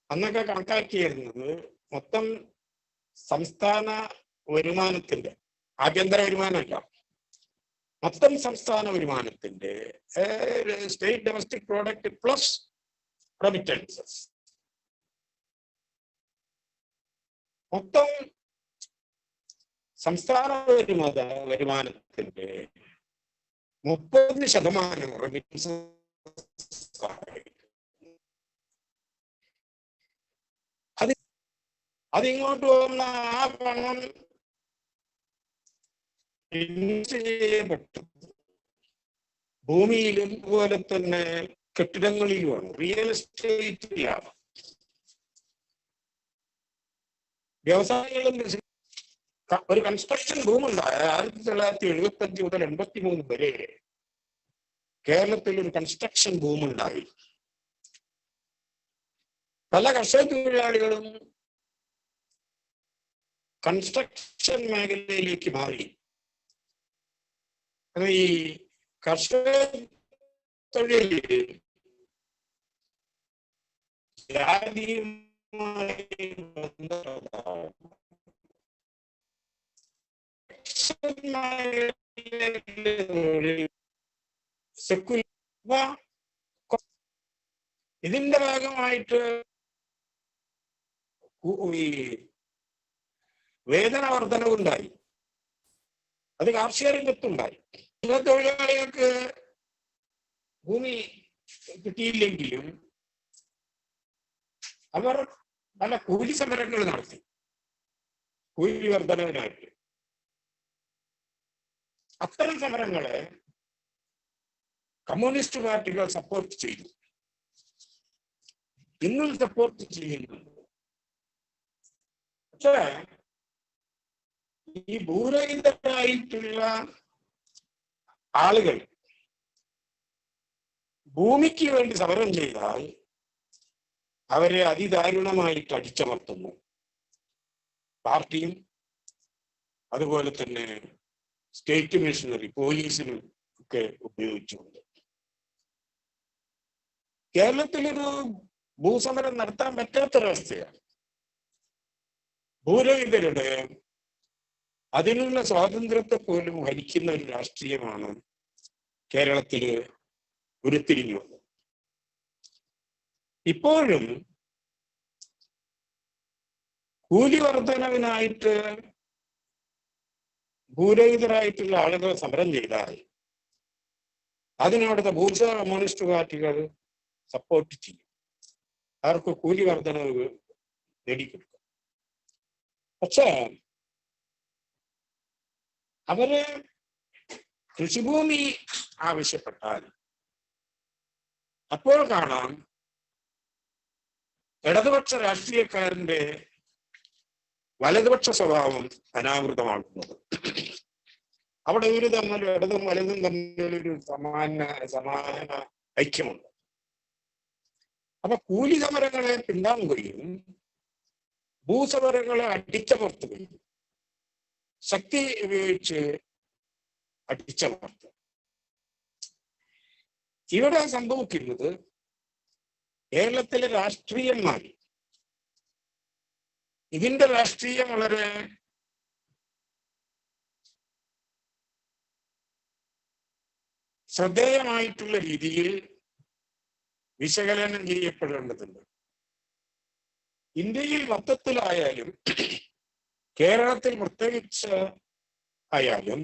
അന്നൊക്കെ കണക്കാക്കിയിരുന്നത് മൊത്തം സംസ്ഥാന വരുമാനത്തിന്റെ, ആഭ്യന്തര വരുമാനമല്ല, മൊത്തം സംസ്ഥാന വരുമാനത്തിന്റെ state domestic product plus remittances, മൊത്തം സംസ്ഥാന വരുമാനത്തിന്റെ 30% റെമിറ്റൻസ്. അതിങ്ങോട്ട് പോകുന്ന ആ പണം ചെയ്യപ്പെട്ടു ഭൂമിയിലും അതുപോലെ തന്നെ കെട്ടിടങ്ങളിലുമാണ്, റിയൽ എസ്റ്റേറ്റിലാണ്. വ്യവസായങ്ങളും ഒരു കൺസ്ട്രക്ഷൻ ബൂം ഉണ്ടായ 1975 മുതൽ 83 വരെ കേരളത്തിൽ ഒരു കൺസ്ട്രക്ഷൻ ബൂം ഉണ്ടായി. പല കർഷക തൊഴിലാളികളും കൺസ്ട്രക്ഷൻ മേഖലയിലേക്ക് മാറി. ഈ കർഷക തൊഴിലിൽ ജാതിയുമായി ഇതിന്റെ ഭാഗമായിട്ട് ഈ വേതന വർധനവുണ്ടായി. അത് കാർഷിക രംഗത്തുണ്ടായി. തൊഴിലാളികൾക്ക് ഭൂമി കിട്ടിയില്ലെങ്കിലും അവർ പല കൂലി സമരങ്ങൾ നടത്തി, കൂലി വർധനവിനായിട്ട്. അത്തരം സമരങ്ങളെ കമ്മ്യൂണിസ്റ്റ് പാർട്ടികൾ സപ്പോർട്ട് ചെയ്തു, ഇന്നും സപ്പോർട്ട് ചെയ്യുന്നുണ്ട്. പക്ഷേ ഈ ഭൂരഹിതരായിട്ടുള്ള ആളുകൾ, ഭൂമിക്ക് വേണ്ടി സമരം ചെയ്താൽ അവരെ അതിദാരുണമായിട്ട് അടിച്ചമർത്തുന്നു. പാർട്ടിയും അതുപോലെ തന്നെ സ്റ്റേറ്റ് മിഷനറി പോലീസിനും ഒക്കെ ഉപയോഗിച്ചുകൊണ്ട് കേരളത്തിലൊരു ഭൂസമരം നടത്താൻ പറ്റാത്തൊരവസ്ഥയാണ്. ഭൂരഹിതരുടെ അതിനുള്ള സ്വാതന്ത്ര്യത്തെ പോലും ഹരിക്കുന്ന ഒരു രാഷ്ട്രീയമാണ് കേരളത്തില് ഉരുത്തിരിഞ്ഞു വന്നത്. ഇപ്പോഴും കൂലി വർധനവിനായിട്ട് ഭൂരഹിതരായിട്ടുള്ള ആളുകൾ സമരം ചെയ്താൽ അതിനവിടുത്തെ ബൂർജ കമ്മ്യൂണിസ്റ്റ് പാർട്ടികൾ സപ്പോർട്ട് ചെയ്യും. അവർക്ക് കൂലി വർധനവ് നേടിക്കൊടുക്കും. പക്ഷേ അവര് കൃഷിഭൂമി ആവശ്യപ്പെട്ടാൽ അപ്പോൾ കാണാം ഇടതുപക്ഷ രാഷ്ട്രീയക്കാരന്റെ വലതുപക്ഷ സ്വഭാവം അനാവൃതമാകുന്നത്. അവിടെ ഇവര് തമ്മിൽ ഇടതും വലതും തമ്മിലൊരു സമാന ഐക്യമുണ്ട്. അപ്പൊ കൂലി സമരങ്ങളെ പിന്താങ്ങുകയും ഭൂസമരങ്ങളെ അടിച്ചമർത്തുകയും ശക്തി ഉപയോഗിച്ച് അടിച്ചമർത്തുക. ഇവിടെ സംഭവിക്കുന്നത് കേരളത്തിലെ രാഷ്ട്രീയന്മാർ ഇതിന്റെ രാഷ്ട്രീയം വളരെ ശ്രദ്ധേയമായിട്ടുള്ള രീതിയിൽ വിശകലനം ചെയ്യപ്പെടേണ്ടതുണ്ട്. ഇന്ത്യയിൽ മൊത്തത്തിലായാലും കേരളത്തിൽ പ്രത്യേകിച്ച് ആയാലും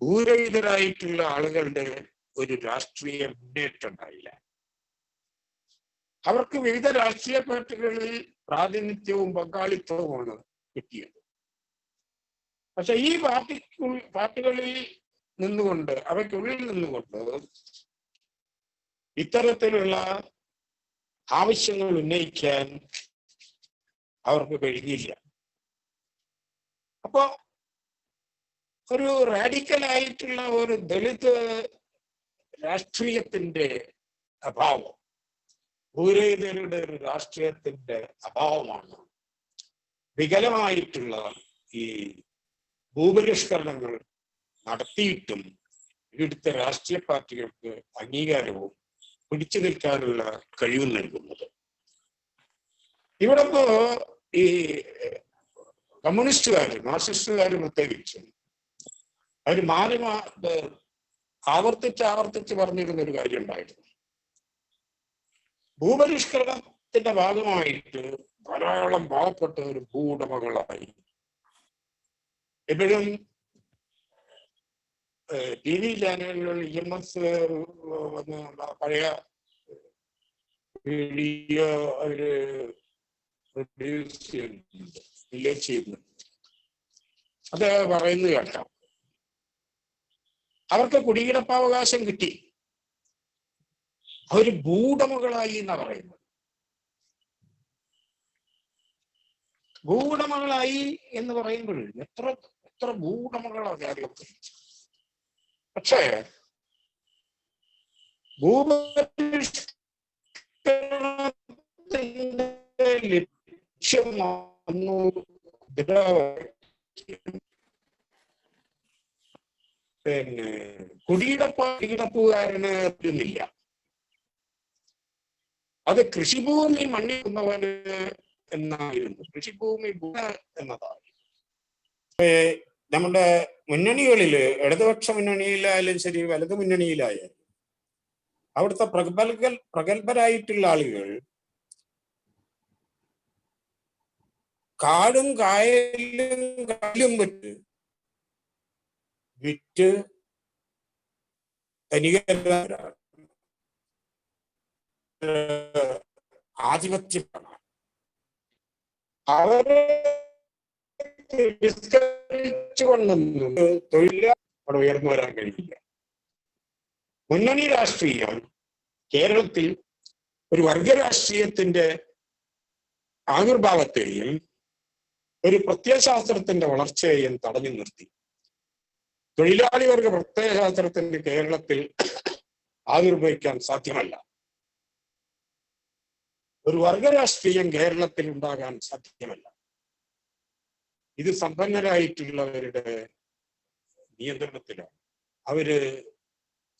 ഭൂരഹിതരായിട്ടുള്ള ആളുകളുടെ ഒരു രാഷ്ട്രീയ മുന്നേറ്റം ഉണ്ടായില്ല. അവർക്ക് വിവിധ രാഷ്ട്രീയ പാർട്ടികളിൽ പ്രാതിനിധ്യവും പങ്കാളിത്തവുമാണ് കിട്ടിയത്. പക്ഷെ ഈ പാർട്ടികളിൽ നിന്നുകൊണ്ട് അവയ്ക്കുള്ളിൽ നിന്നുകൊണ്ട് ഇത്തരത്തിലുള്ള ആവശ്യങ്ങൾ ഉന്നയിക്കാൻ അവർക്ക് കഴിഞ്ഞില്ല. അപ്പോ ഒരു റാഡിക്കലായിട്ടുള്ള ഒരു ദളിത് രാഷ്ട്രീയത്തിന്റെ അഭാവം, ഭൂരഹിതരുടെ ഒരു രാഷ്ട്രീയത്തിന്റെ അഭാവമാണ് വികലമായിട്ടുള്ള ഈ ഭൂപരിഷ്കരണങ്ങൾ നടത്തിയിട്ടും ഇവിടുത്തെ രാഷ്ട്രീയ പാർട്ടികൾക്ക് അംഗീകാരവും പിടിച്ചു നിൽക്കാനുള്ള കഴിവും നൽകുന്നത്. ഇവിടെ ഇപ്പോ ഈ കമ്മ്യൂണിസ്റ്റുകാര് മാർക്സിസ്റ്റുകാര് പ്രത്യേകിച്ച് അവർ ആവർത്തിച്ച് പറഞ്ഞിരുന്ന ഒരു കാര്യം ഉണ്ടായിരുന്നു. ഭൂപരിഷ്കരണത്തിന്റെ ഭാഗമായിട്ട് ധാരാളം പാവപ്പെട്ട ഒരു ഭൂവുടമകളായി എപ്പോഴും ടി വി ചാനലുകളിൽ EMS വന്ന് പഴയ വീഡിയോ അവര് പ്രൊഡ്യൂസ് ചെയ്യുന്നുണ്ട്, റിലീസ് ചെയ്യുന്നുണ്ട്. അത് പറയുന്നത് കേൾക്കാം. അവർക്ക് കുടികിടപ്പാവകാശം കിട്ടി, അവര് ഭൂവുടമകളായി എന്നാ പറയുന്നത്. ഭൂവുടമകളായി എന്ന് പറയുമ്പോൾ എത്ര ഭൂവുടമകളാണ് കേരളത്തിൽ. പക്ഷേ ഭൂപരിഷ്കരണത്തിന്റെ ലക്ഷ്യം പിന്നെ കുടികിടപ്പുകാരന് പറ്റുന്നില്ല. അത് കൃഷിഭൂമി മണ്ണിക്കുന്നവന് എന്നായിരുന്നു. കൃഷിഭൂമി എന്നതാണ്. നമ്മുടെ മുന്നണികളില് ഇടതുപക്ഷ മുന്നണിയിലായാലും ശരി വലതു മുന്നണിയിലായാലും അവിടുത്തെ പ്രഗത്ഭരായിട്ടുള്ള ആളുകൾ കാടും കായലും വിറ്റ് ധനികരാണ്, ആധിപത്യമാണ്. അവരെ കൊണ്ട് തൊഴിൽ അവിടെ ഉയർന്നു വരാൻ കഴിയില്ല. മുന്നണി രാഷ്ട്രീയം കേരളത്തിൽ ഒരു വർഗരാഷ്ട്രീയത്തിന്റെ ആവിർഭാവത്തെയും ഒരു പ്രത്യയശാസ്ത്രത്തിന്റെ വളർച്ചയെയും തടഞ്ഞു നിർത്തി. തൊഴിലാളി വർഗ പ്രത്യയശാസ്ത്രത്തിന്റെ കേരളത്തിൽ ആവിർഭവിക്കാൻ സാധ്യമല്ല. ഒരു വർഗരാഷ്ട്രീയം കേരളത്തിൽ ഉണ്ടാകാൻ സാധ്യമല്ല. ഇത് സമ്പന്നരായിട്ടുള്ളവരുടെ നിയന്ത്രണത്തിലാണ്. അവര്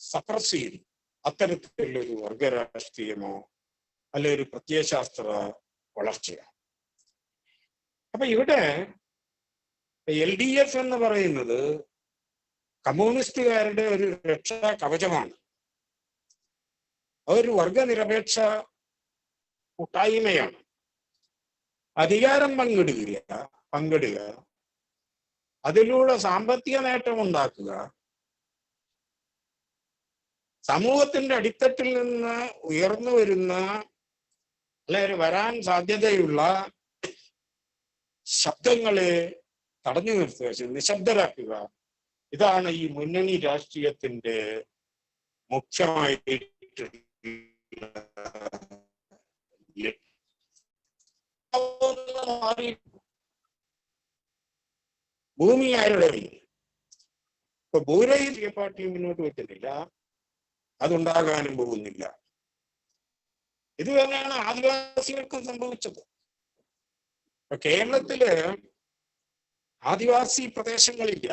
സപ്രസ് ചെയ്തു അത്തരത്തിലുള്ളൊരു വർഗരാഷ്ട്രീയമോ അല്ലെ ഒരു പ്രത്യയശാസ്ത്ര വളർച്ചയാണ്. അപ്പൊ ഇവിടെ LDF എന്ന് പറയുന്നത് കമ്മ്യൂണിസ്റ്റുകാരുടെ ഒരു രക്ഷാ കവചമാണ്. അതൊരു വർഗനിരപേക്ഷ കൂട്ടായ്മയാണ്. അധികാരം പങ്കിടുക, അതിലൂടെ സാമ്പത്തിക നേട്ടം ഉണ്ടാക്കുക, സമൂഹത്തിന്റെ അടിത്തട്ടിൽ നിന്ന് ഉയർന്നു വരുന്ന അല്ലെങ്കിൽ വരാൻ സാധ്യതയുള്ള ശബ്ദങ്ങളെ തടഞ്ഞു നിർത്തുക, നിശബ്ദരാക്കുക. ഇതാണ് ഈ മുന്നണി രാഷ്ട്രീയത്തിന്റെ മുഖ്യമായിട്ട് ഭൂമി ആരുടെ? ഇപ്പൊ ഭൂരഹിത പാർട്ടി മുന്നോട്ട് വെക്കുന്നില്ല, അതുണ്ടാകാനും പോകുന്നില്ല. ഇത് തന്നെയാണ് ആദിവാസികൾക്കും സംഭവിച്ചത്. ഇപ്പൊ കേരളത്തില് ആദിവാസി പ്രദേശങ്ങളില്ല,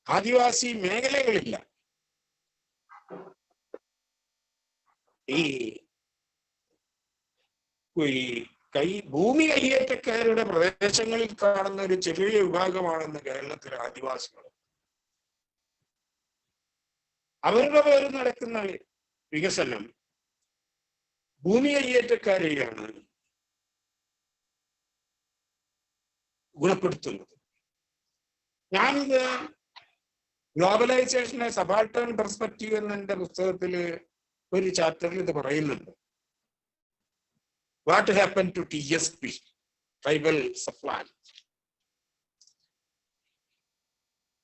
ആദിവാസി മേഖലകളില്ല. ഈ ഭൂമി കയ്യേറ്റക്കാരുടെ പ്രദേശങ്ങളിൽ കാണുന്ന ഒരു ചെറിയ വിഭാഗമാണെന്ന് കേരളത്തിലെ ആദിവാസികൾ. അവരുടെ പേരിൽ നടക്കുന്ന വികസനം ഭൂമി കയ്യേറ്റക്കാരെയാണ് ഗുണപ്പെടുത്തുന്നത്. ഞാനിത് ഗ്ലോബലൈസേഷനെ സബാൾട്ടേൺ പെർസ്പെക്റ്റീവ് എന്ന എന്റെ പുസ്തകത്തില് ഒരു ചാപ്റ്ററിൽ ഇത് പറയുന്നുണ്ട്. What happen to TSP, tribal sub plan.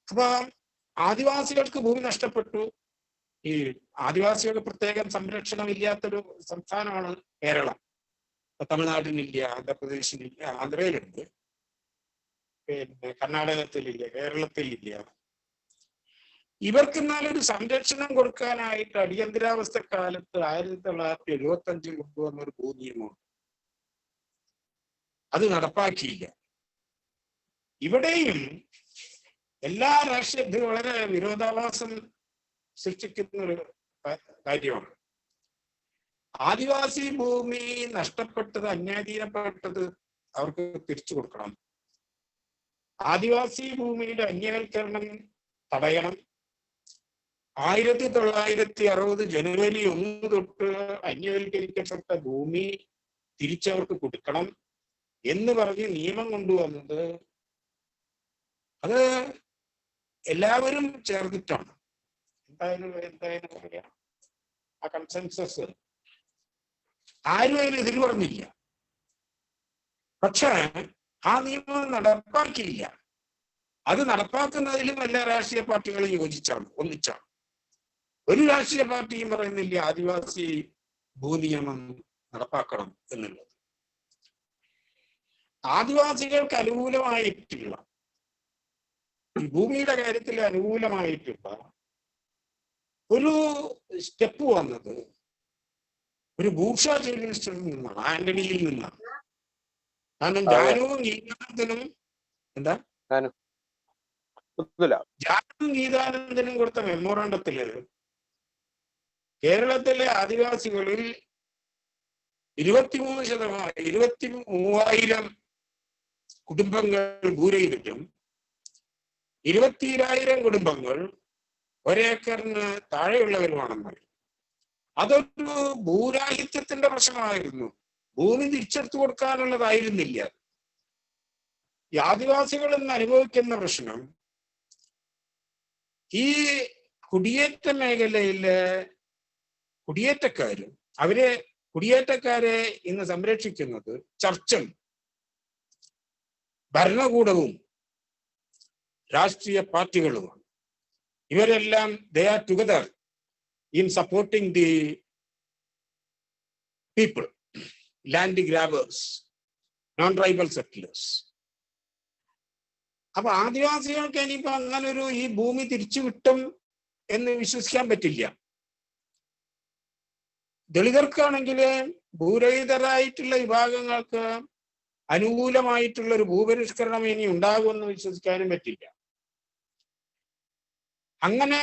അപ്പൊ ആദിവാസികൾക്ക് ഭൂമി നഷ്ടപ്പെട്ടു. ഈ ആദിവാസികൾക്ക് പ്രത്യേകം സംരക്ഷണമില്ലാത്തൊരു സംസ്ഥാനമാണ് കേരളം. തമിഴ്നാട്ടിനില്ല, ആന്ധ്രാപ്രദേശിനില്ല, ആന്ധ്രയിലുണ്ട്, പിന്നെ കർണാടകത്തിലില്ല, കേരളത്തിലില്ല. ഇവർക്ക് എന്നാലൊരു സംരക്ഷണം കൊടുക്കാനായിട്ട് അടിയന്തരാവസ്ഥ കാലത്ത് 1975 കൊണ്ടുവന്ന ഒരു ഭൂനിയമമാണ്. അത് നടപ്പാക്കിയില്ല. ഇവിടെയും എല്ലാ രാഷ്ട്രീയ ഇത് വളരെ വിരോധാഭാസം സൃഷ്ടിക്കുന്ന ഒരു കാര്യമാണ്. ആദിവാസി ഭൂമി നഷ്ടപ്പെട്ടത്, അന്യാധീനപ്പെട്ടത് അവർക്ക് തിരിച്ചു കൊടുക്കണം. ആദിവാസി ഭൂമിയുടെ അന്യവൽക്കരണം തടയണം. 1960 ജനുവരി 1 തൊട്ട് അന്യവൽക്കരിക്കപ്പെട്ട ഭൂമി തിരിച്ചവർക്ക് കൊടുക്കണം എന്ന് പറഞ്ഞ് നിയമം കൊണ്ടുവന്നത് അത് എല്ലാവരും ചേർന്നിട്ടാണ്. എന്തായാലും പറയാം, ആ കൺസെൻസസ് ആരും അതിന് എതിര് പറഞ്ഞില്ല. പക്ഷെ ആ നിയമം നടപ്പാക്കിയില്ല. അത് നടപ്പാക്കുന്നതിലും എല്ലാ രാഷ്ട്രീയ പാർട്ടികളും ഒന്നിച്ചാണ്. ഒരു രാഷ്ട്രീയ പാർട്ടിയും പറയുന്നില്ല ആദിവാസി ഭൂനിയമം നടപ്പാക്കണം എന്നുള്ളത്. ആദിവാസികൾക്ക് അനുകൂലമായിട്ടുള്ള, ഭൂമിയുടെ കാര്യത്തിൽ അനുകൂലമായിട്ടുള്ള ഒരു സ്റ്റെപ്പ് വന്നത് ഒരു ബൂർഷ്വാ ജേർണലിസ്റ്റിൽ നിന്നാണ്, ആന്റണിയിൽ നിന്നാണ്. കാരണം ജാനുവും ഗീതാനന്ദനും കൊടുത്ത മെമ്മോറാണ്ടത്തില് കേരളത്തിലെ ആദിവാസികളിൽ 23,000 കുടുംബങ്ങൾ ഭൂരഹിതരും 20,000 കുടുംബങ്ങൾ ഒരേക്കറിന് താഴെയുള്ളവരുമാണെന്ന്. അതൊരു ഭൂരാഹിത്യത്തിന്റെ പ്രശ്നമായിരുന്നു, ഭൂമി തിരിച്ചെടുത്തു കൊടുക്കാനുള്ളതായിരുന്നില്ല. ഈ ആദിവാസികൾ എന്ന് അനുഭവിക്കുന്ന പ്രശ്നം ഈ കുടിയേറ്റ മേഖലയിലെ കുടിയേറ്റക്കാരും കുടിയേറ്റക്കാരെ ഇന്ന് സംരക്ഷിക്കുന്നത് ചർച്ചും ഭരണകൂടവും രാഷ്ട്രീയ പാർട്ടികളുമാണ്. ഇവരെല്ലാം they are together in supporting the people, land grabbers, non-tribal settlers. അപ്പൊ ആദിവാസികൾക്ക് ഇനിയിപ്പോ അങ്ങനൊരു ഈ ഭൂമി തിരിച്ചു കിട്ടും എന്ന് വിശ്വസിക്കാൻ പറ്റില്ല. ദളിതർക്കാണെങ്കിൽ ഭൂരഹിതരായിട്ടുള്ള വിഭാഗങ്ങൾക്ക് അനുകൂലമായിട്ടുള്ള ഒരു ഭൂപരിഷ്കരണം ഇനി ഉണ്ടാകുമെന്ന് വിശ്വസിക്കാനും പറ്റില്ല. അങ്ങനെ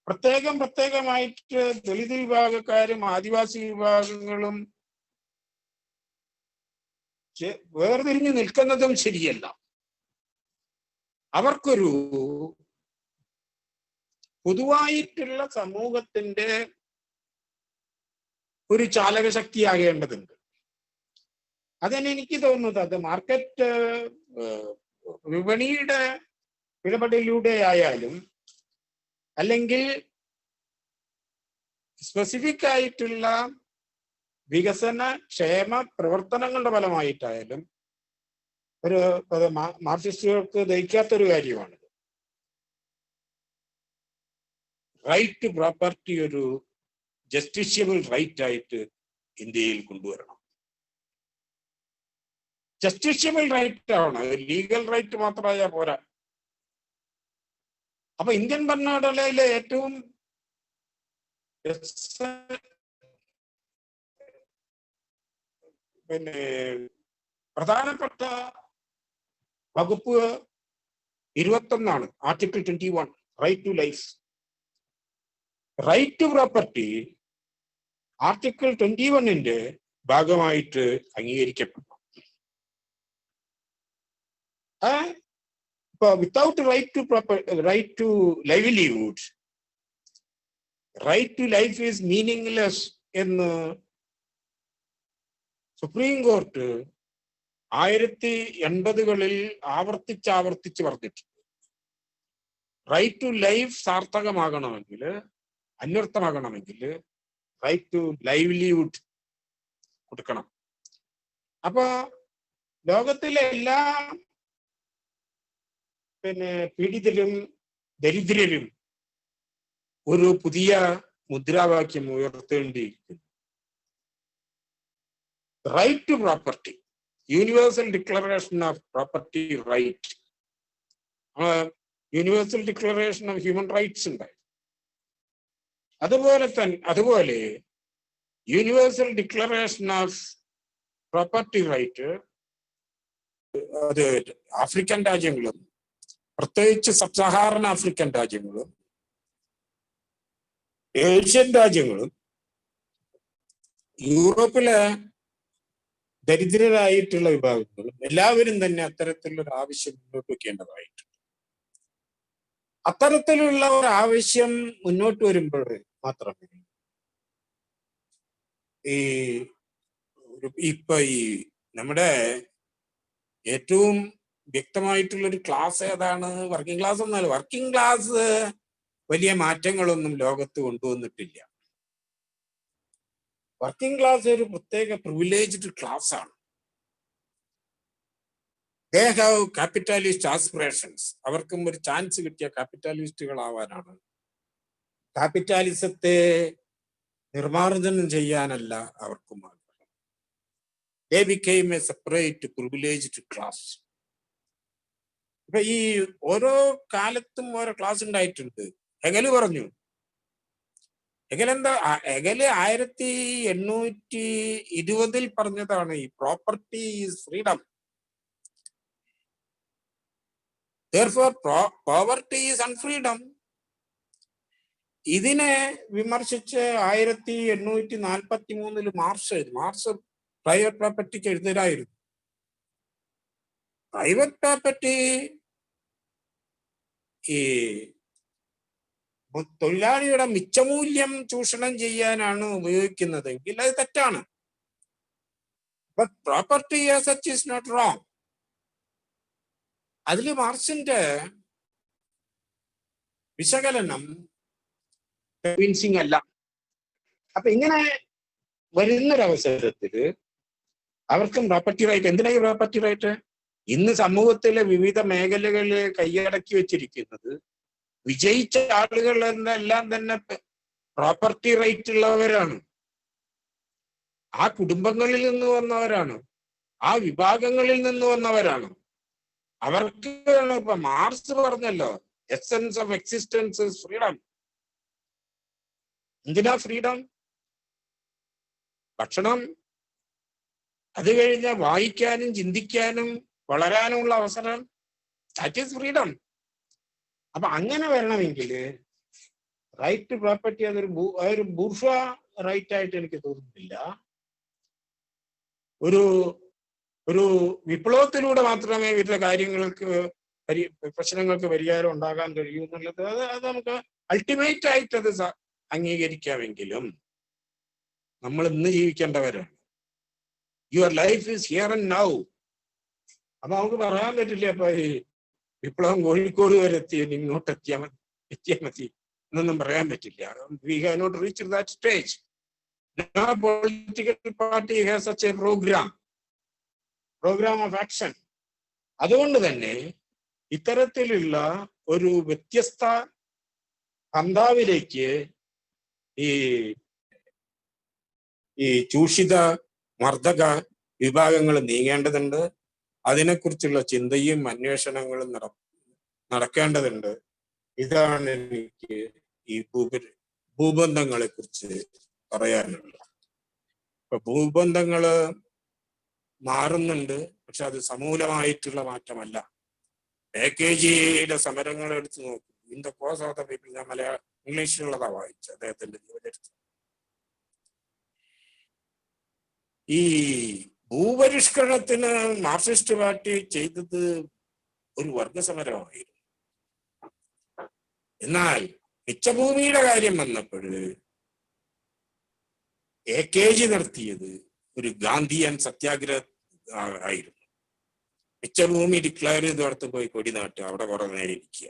പ്രത്യേകമായിട്ട് ദളിത് വിഭാഗക്കാരും ആദിവാസി വിഭാഗങ്ങളും വേർതിരിഞ്ഞു നിൽക്കുന്നതും ശരിയല്ല. അവർക്കൊരു പൊതുവായിട്ടുള്ള സമൂഹത്തിന്റെ ഒരു ചാലകശക്തിയാകേണ്ടതുണ്ട്. അതിന് എനിക്ക് തോന്നുന്നത് അത് മാർക്കറ്റ് വിപണിയുടെ ഇടപെടലിലൂടെ ആയാലും അല്ലെങ്കിൽ സ്പെസിഫിക് ആയിട്ടുള്ള വികസന ക്ഷേമ പ്രവർത്തനങ്ങളുടെ ഫലമായിട്ടായാലും ഒരു മാർക്സിസ്റ്റുകൾക്ക് ദഹിക്കാത്തൊരു കാര്യമാണ്. റൈറ്റ് ടു പ്രോപ്പർട്ടി ഒരു ജസ്റ്റിഷ്യബിൾ റൈറ്റ് ആയിട്ട് ഇന്ത്യയിൽ കൊണ്ടുവരണം. ജസ്റ്റിഷ്യബിൾ റൈറ്റ് ആണ്, ലീഗൽ റൈറ്റ് മാത്രമായ പോരാ. അപ്പൊ ഇന്ത്യൻ ഭരണഘടനയിലെ ഏറ്റവും പ്രധാനപ്പെട്ട വകുപ്പ് 21 article 21, right to life. Right to property article 21 ഭാഗമായിട്ട് അംഗീകരിക്കപ്പെട്ടു. Without right to livelihood, right to life is meaningless എന്ന് സുപ്രീം കോർട്ട് 1980-കളിൽ ആവർത്തിച്ച് പറഞ്ഞിട്ടുണ്ട്. റൈറ്റ് ടു ലൈഫ് സാർത്ഥകമാകണമെങ്കിൽ, അന്വർത്ഥമാകണമെങ്കിൽ റൈറ്റ് ടു ലൈവ്ലിഹുഡ് കൊടുക്കണം. അപ്പൊ ലോകത്തിലെ എല്ലാ പീഡിതരും ദരിദ്രരും ഒരു പുതിയ മുദ്രാവാക്യം ഉയർത്തേണ്ടിയിരിക്കുന്നു. Right to property, universal declaration of property right. Universal declaration of human rights ഉണ്ടായി. അതുപോലെ universal declaration of property right അത് ആഫ്രിക്കൻ രാജ്യങ്ങളും പ്രത്യേകിച്ച് സബ് സഹാറൻ ആഫ്രിക്കൻ രാജ്യങ്ങളും ഏഷ്യൻ രാജ്യങ്ങളും യൂറോപ്പിലെ ദരിദ്രരായിട്ടുള്ള വിഭാഗങ്ങളും എല്ലാവരും തന്നെ അത്തരത്തിലുള്ള ആവശ്യം മുന്നോട്ട് വെക്കേണ്ടതായിട്ടുണ്ട്. അത്തരത്തിലുള്ള ഒരു ആവശ്യം മുന്നോട്ട് വരുമ്പോൾ മാത്രമേ ഈ നമ്മുടെ ഏറ്റവും വ്യക്തമായിട്ടുള്ള ഒരു ക്ലാസ് ഏതാണ്? വർക്കിംഗ് ക്ലാസ് എന്നല്ല. വർക്കിംഗ് ക്ലാസ് വലിയ മാറ്റങ്ങളൊന്നും ലോകത്ത് കൊണ്ടുവന്നിട്ടില്ല. വർക്കിംഗ് ക്ലാസ് ഒരു പ്രത്യേക പ്രിവിലേജ്ഡ് ക്ലാസ് ആണ്. They have capitalist aspirations. അവർക്കും ഒരു ചാൻസ് കിട്ടിയ ക്യാപിറ്റലിസ്റ്റുകളാവാനാണ്. ക്യാപിറ്റലിസത്തെ നിർമ്മാർജ്ജനം ചെയ്യാനല്ല അവർക്കും ആഗ്രഹം. They became a separate privileged class. ഇപ്പൊ ഈ ഓരോ കാലത്തും ഓരോ ക്ലാസ് ഉണ്ടായിട്ടുണ്ട്. ഹെഗല് പറഞ്ഞു. ഹെഗൽ 1820 പറഞ്ഞതാണ് ഈ property is freedom. Therefore, poverty is unfreedom. ഇതിനെ വിമർശിച്ച് 1843 മാർക്സ് പ്രൈവറ്റ് പ്രോപ്പർട്ടിക്ക് എഴുതലായിരുന്നു. പ്രൈവറ്റ് പ്രോപ്പർട്ടി ഈ തൊഴിലാളിയുടെ മിച്ചമൂല്യം ചൂഷണം ചെയ്യാനാണ് ഉപയോഗിക്കുന്നതെങ്കിൽ അത് തെറ്റാണ്. But property as such is not wrong. അതിൽ മാർക്സിന്റെ വിശകലനം കൺവിൻസിങ് അല്ല. അപ്പൊ ഇങ്ങനെ വരുന്നൊരവസരത്തില് അവർക്കും പ്രോപ്പർട്ടി റൈറ്റ്. എന്തിനായി പ്രോപ്പർട്ടി റൈറ്റ്? ഇന്ന് സമൂഹത്തിലെ വിവിധ മേഖലകളിൽ കൈയടക്കി വെച്ചിരിക്കുന്നത് വിജയിച്ച ആളുകൾ എന്നെല്ലാം തന്നെ പ്രോപ്പർട്ടി റൈറ്റ് ഉള്ളവരാണ്. ആ കുടുംബങ്ങളിൽ നിന്ന് വന്നവരാണ്, ആ വിഭാഗങ്ങളിൽ നിന്ന് വന്നവരാണ്. അവർക്ക് ഇപ്പൊ മാർക്സ് പറഞ്ഞല്ലോ, essence of existence is freedom. എന്തിനാ ഫ്രീഡം? ഭക്ഷണം, അത് കഴിഞ്ഞ വായിക്കാനും ചിന്തിക്കാനും വളരാനുമുള്ള അവസരം, ദാറ്റ് ഈസ് ഫ്രീഡം. അപ്പൊ അങ്ങനെ വരണമെങ്കിൽ റൈറ്റ് ടു പ്രോപ്പർട്ടി അതൊരു ബൂർഷ്വാ റൈറ്റ് ആയിട്ട് എനിക്ക് തോന്നുന്നില്ല. ഒരു വിപ്ലവത്തിലൂടെ മാത്രമേ ഇവരുടെ കാര്യങ്ങൾക്ക് പ്രശ്നങ്ങൾക്ക് പരിഹാരം ഉണ്ടാകാൻ കഴിയൂ എന്നുള്ളത് അത് നമുക്ക് അൾട്ടിമേറ്റ് ആയിട്ട് അത് അംഗീകരിക്കാമെങ്കിലും നമ്മൾ ഇന്ന് ജീവിക്കേണ്ടവരാണ്. Your life is here and now. അപ്പൊ നമുക്ക് പറയാൻ പറ്റില്ല ഇപ്പൊ ഈ വിപ്ലവം കോഴിക്കോട് വരെ ഇങ്ങോട്ട് എത്തിയാൽ മതി എന്നൊന്നും പറയാൻ പറ്റില്ല. We have not reached that stage. No political party has such a program of action. അതുകൊണ്ട് തന്നെ ഇത്തരത്തിലുള്ള ഒരു വ്യത്യസ്ത പന്താവിലേക്ക് ഈ ചൂഷിത മർദ്ദക വിഭാഗങ്ങൾ നീങ്ങേണ്ടതുണ്ട്. അതിനെക്കുറിച്ചുള്ള ചിന്തയും അന്വേഷണങ്ങളും നടക്കേണ്ടതുണ്ട്. ഇതാണ് എനിക്ക് ഈ ഭൂബന്ധങ്ങളെ കുറിച്ച് പറയാനുള്ളത്. ഇപ്പൊ ഭൂബന്ധങ്ങള് മാറുന്നുണ്ട്, പക്ഷെ അത് സമൂലമായിട്ടുള്ള മാറ്റമല്ല. AKGയുടെ സമരങ്ങൾ എടുത്തു നോക്കും. In the cause of the people. ഞാൻ ഇംഗ്ലീഷിലുള്ളതാ വായിച്ചത്, അദ്ദേഹത്തിന്റെ ജീവചരിത്രം. ഈ ഭൂപരിഷ്കരണത്തിന് മാർക്സിസ്റ്റ് പാർട്ടി ചെയ്തത് ഒരു വർഗസമരമായിരുന്നു. എന്നാൽ മിച്ചഭൂമിയുടെ കാര്യം വന്നപ്പോൾ AKG നടത്തിയത് ഒരു ഗാന്ധിയൻ സത്യാഗ്രഹ ആയിരുന്നു. മിച്ചഭൂമി ഡിക്ലെയർ ചെയ്തോടത്ത് പോയി കൊടി നാട്ടുക, അവിടെ കുറെ നേരം ഇരിക്കുക,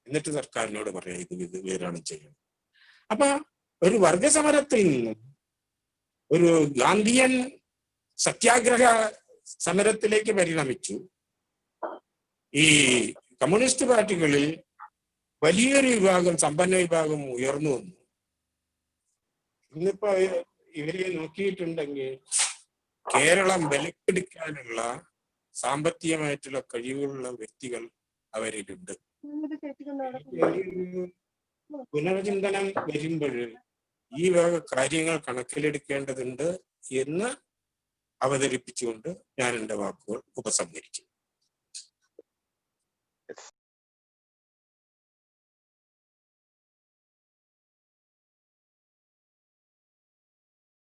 എന്നിട്ട് സർക്കാരിനോട് പറയാം ഇത് വേറാണ് ചെയ്യുന്നത്. അപ്പൊ ഒരു വർഗസമരത്തിൽ നിന്നും ഒരു ഗാന്ധിയൻ സത്യാഗ്രഹ സമരത്തിലേക്ക് പരിണമിച്ചു. ഈ കമ്മ്യൂണിസ്റ്റ് പാർട്ടികളിൽ വലിയൊരു വിഭാഗം, സമ്പന്ന വിഭാഗം ഉയർന്നു വന്നു. ഇന്നിപ്പോ ഇവരെ നോക്കിയിട്ടുണ്ടെങ്കിൽ കേരളം വിലക്കെടുക്കാനുള്ള സാമ്പത്തികമായിട്ടുള്ള കഴിവുള്ള വ്യക്തികൾ അവരിലുണ്ട്. പുനർചിന്തനം വരുമ്പോൾ ഈ വക കാര്യങ്ങൾ കണക്കിലെടുക്കേണ്ടതുണ്ട് എന്ന് അവതരിപ്പിച്ചുകൊണ്ട് ഞാൻ എൻ്റെ വാക്കുകൾ ഉപസംഹരിക്കും.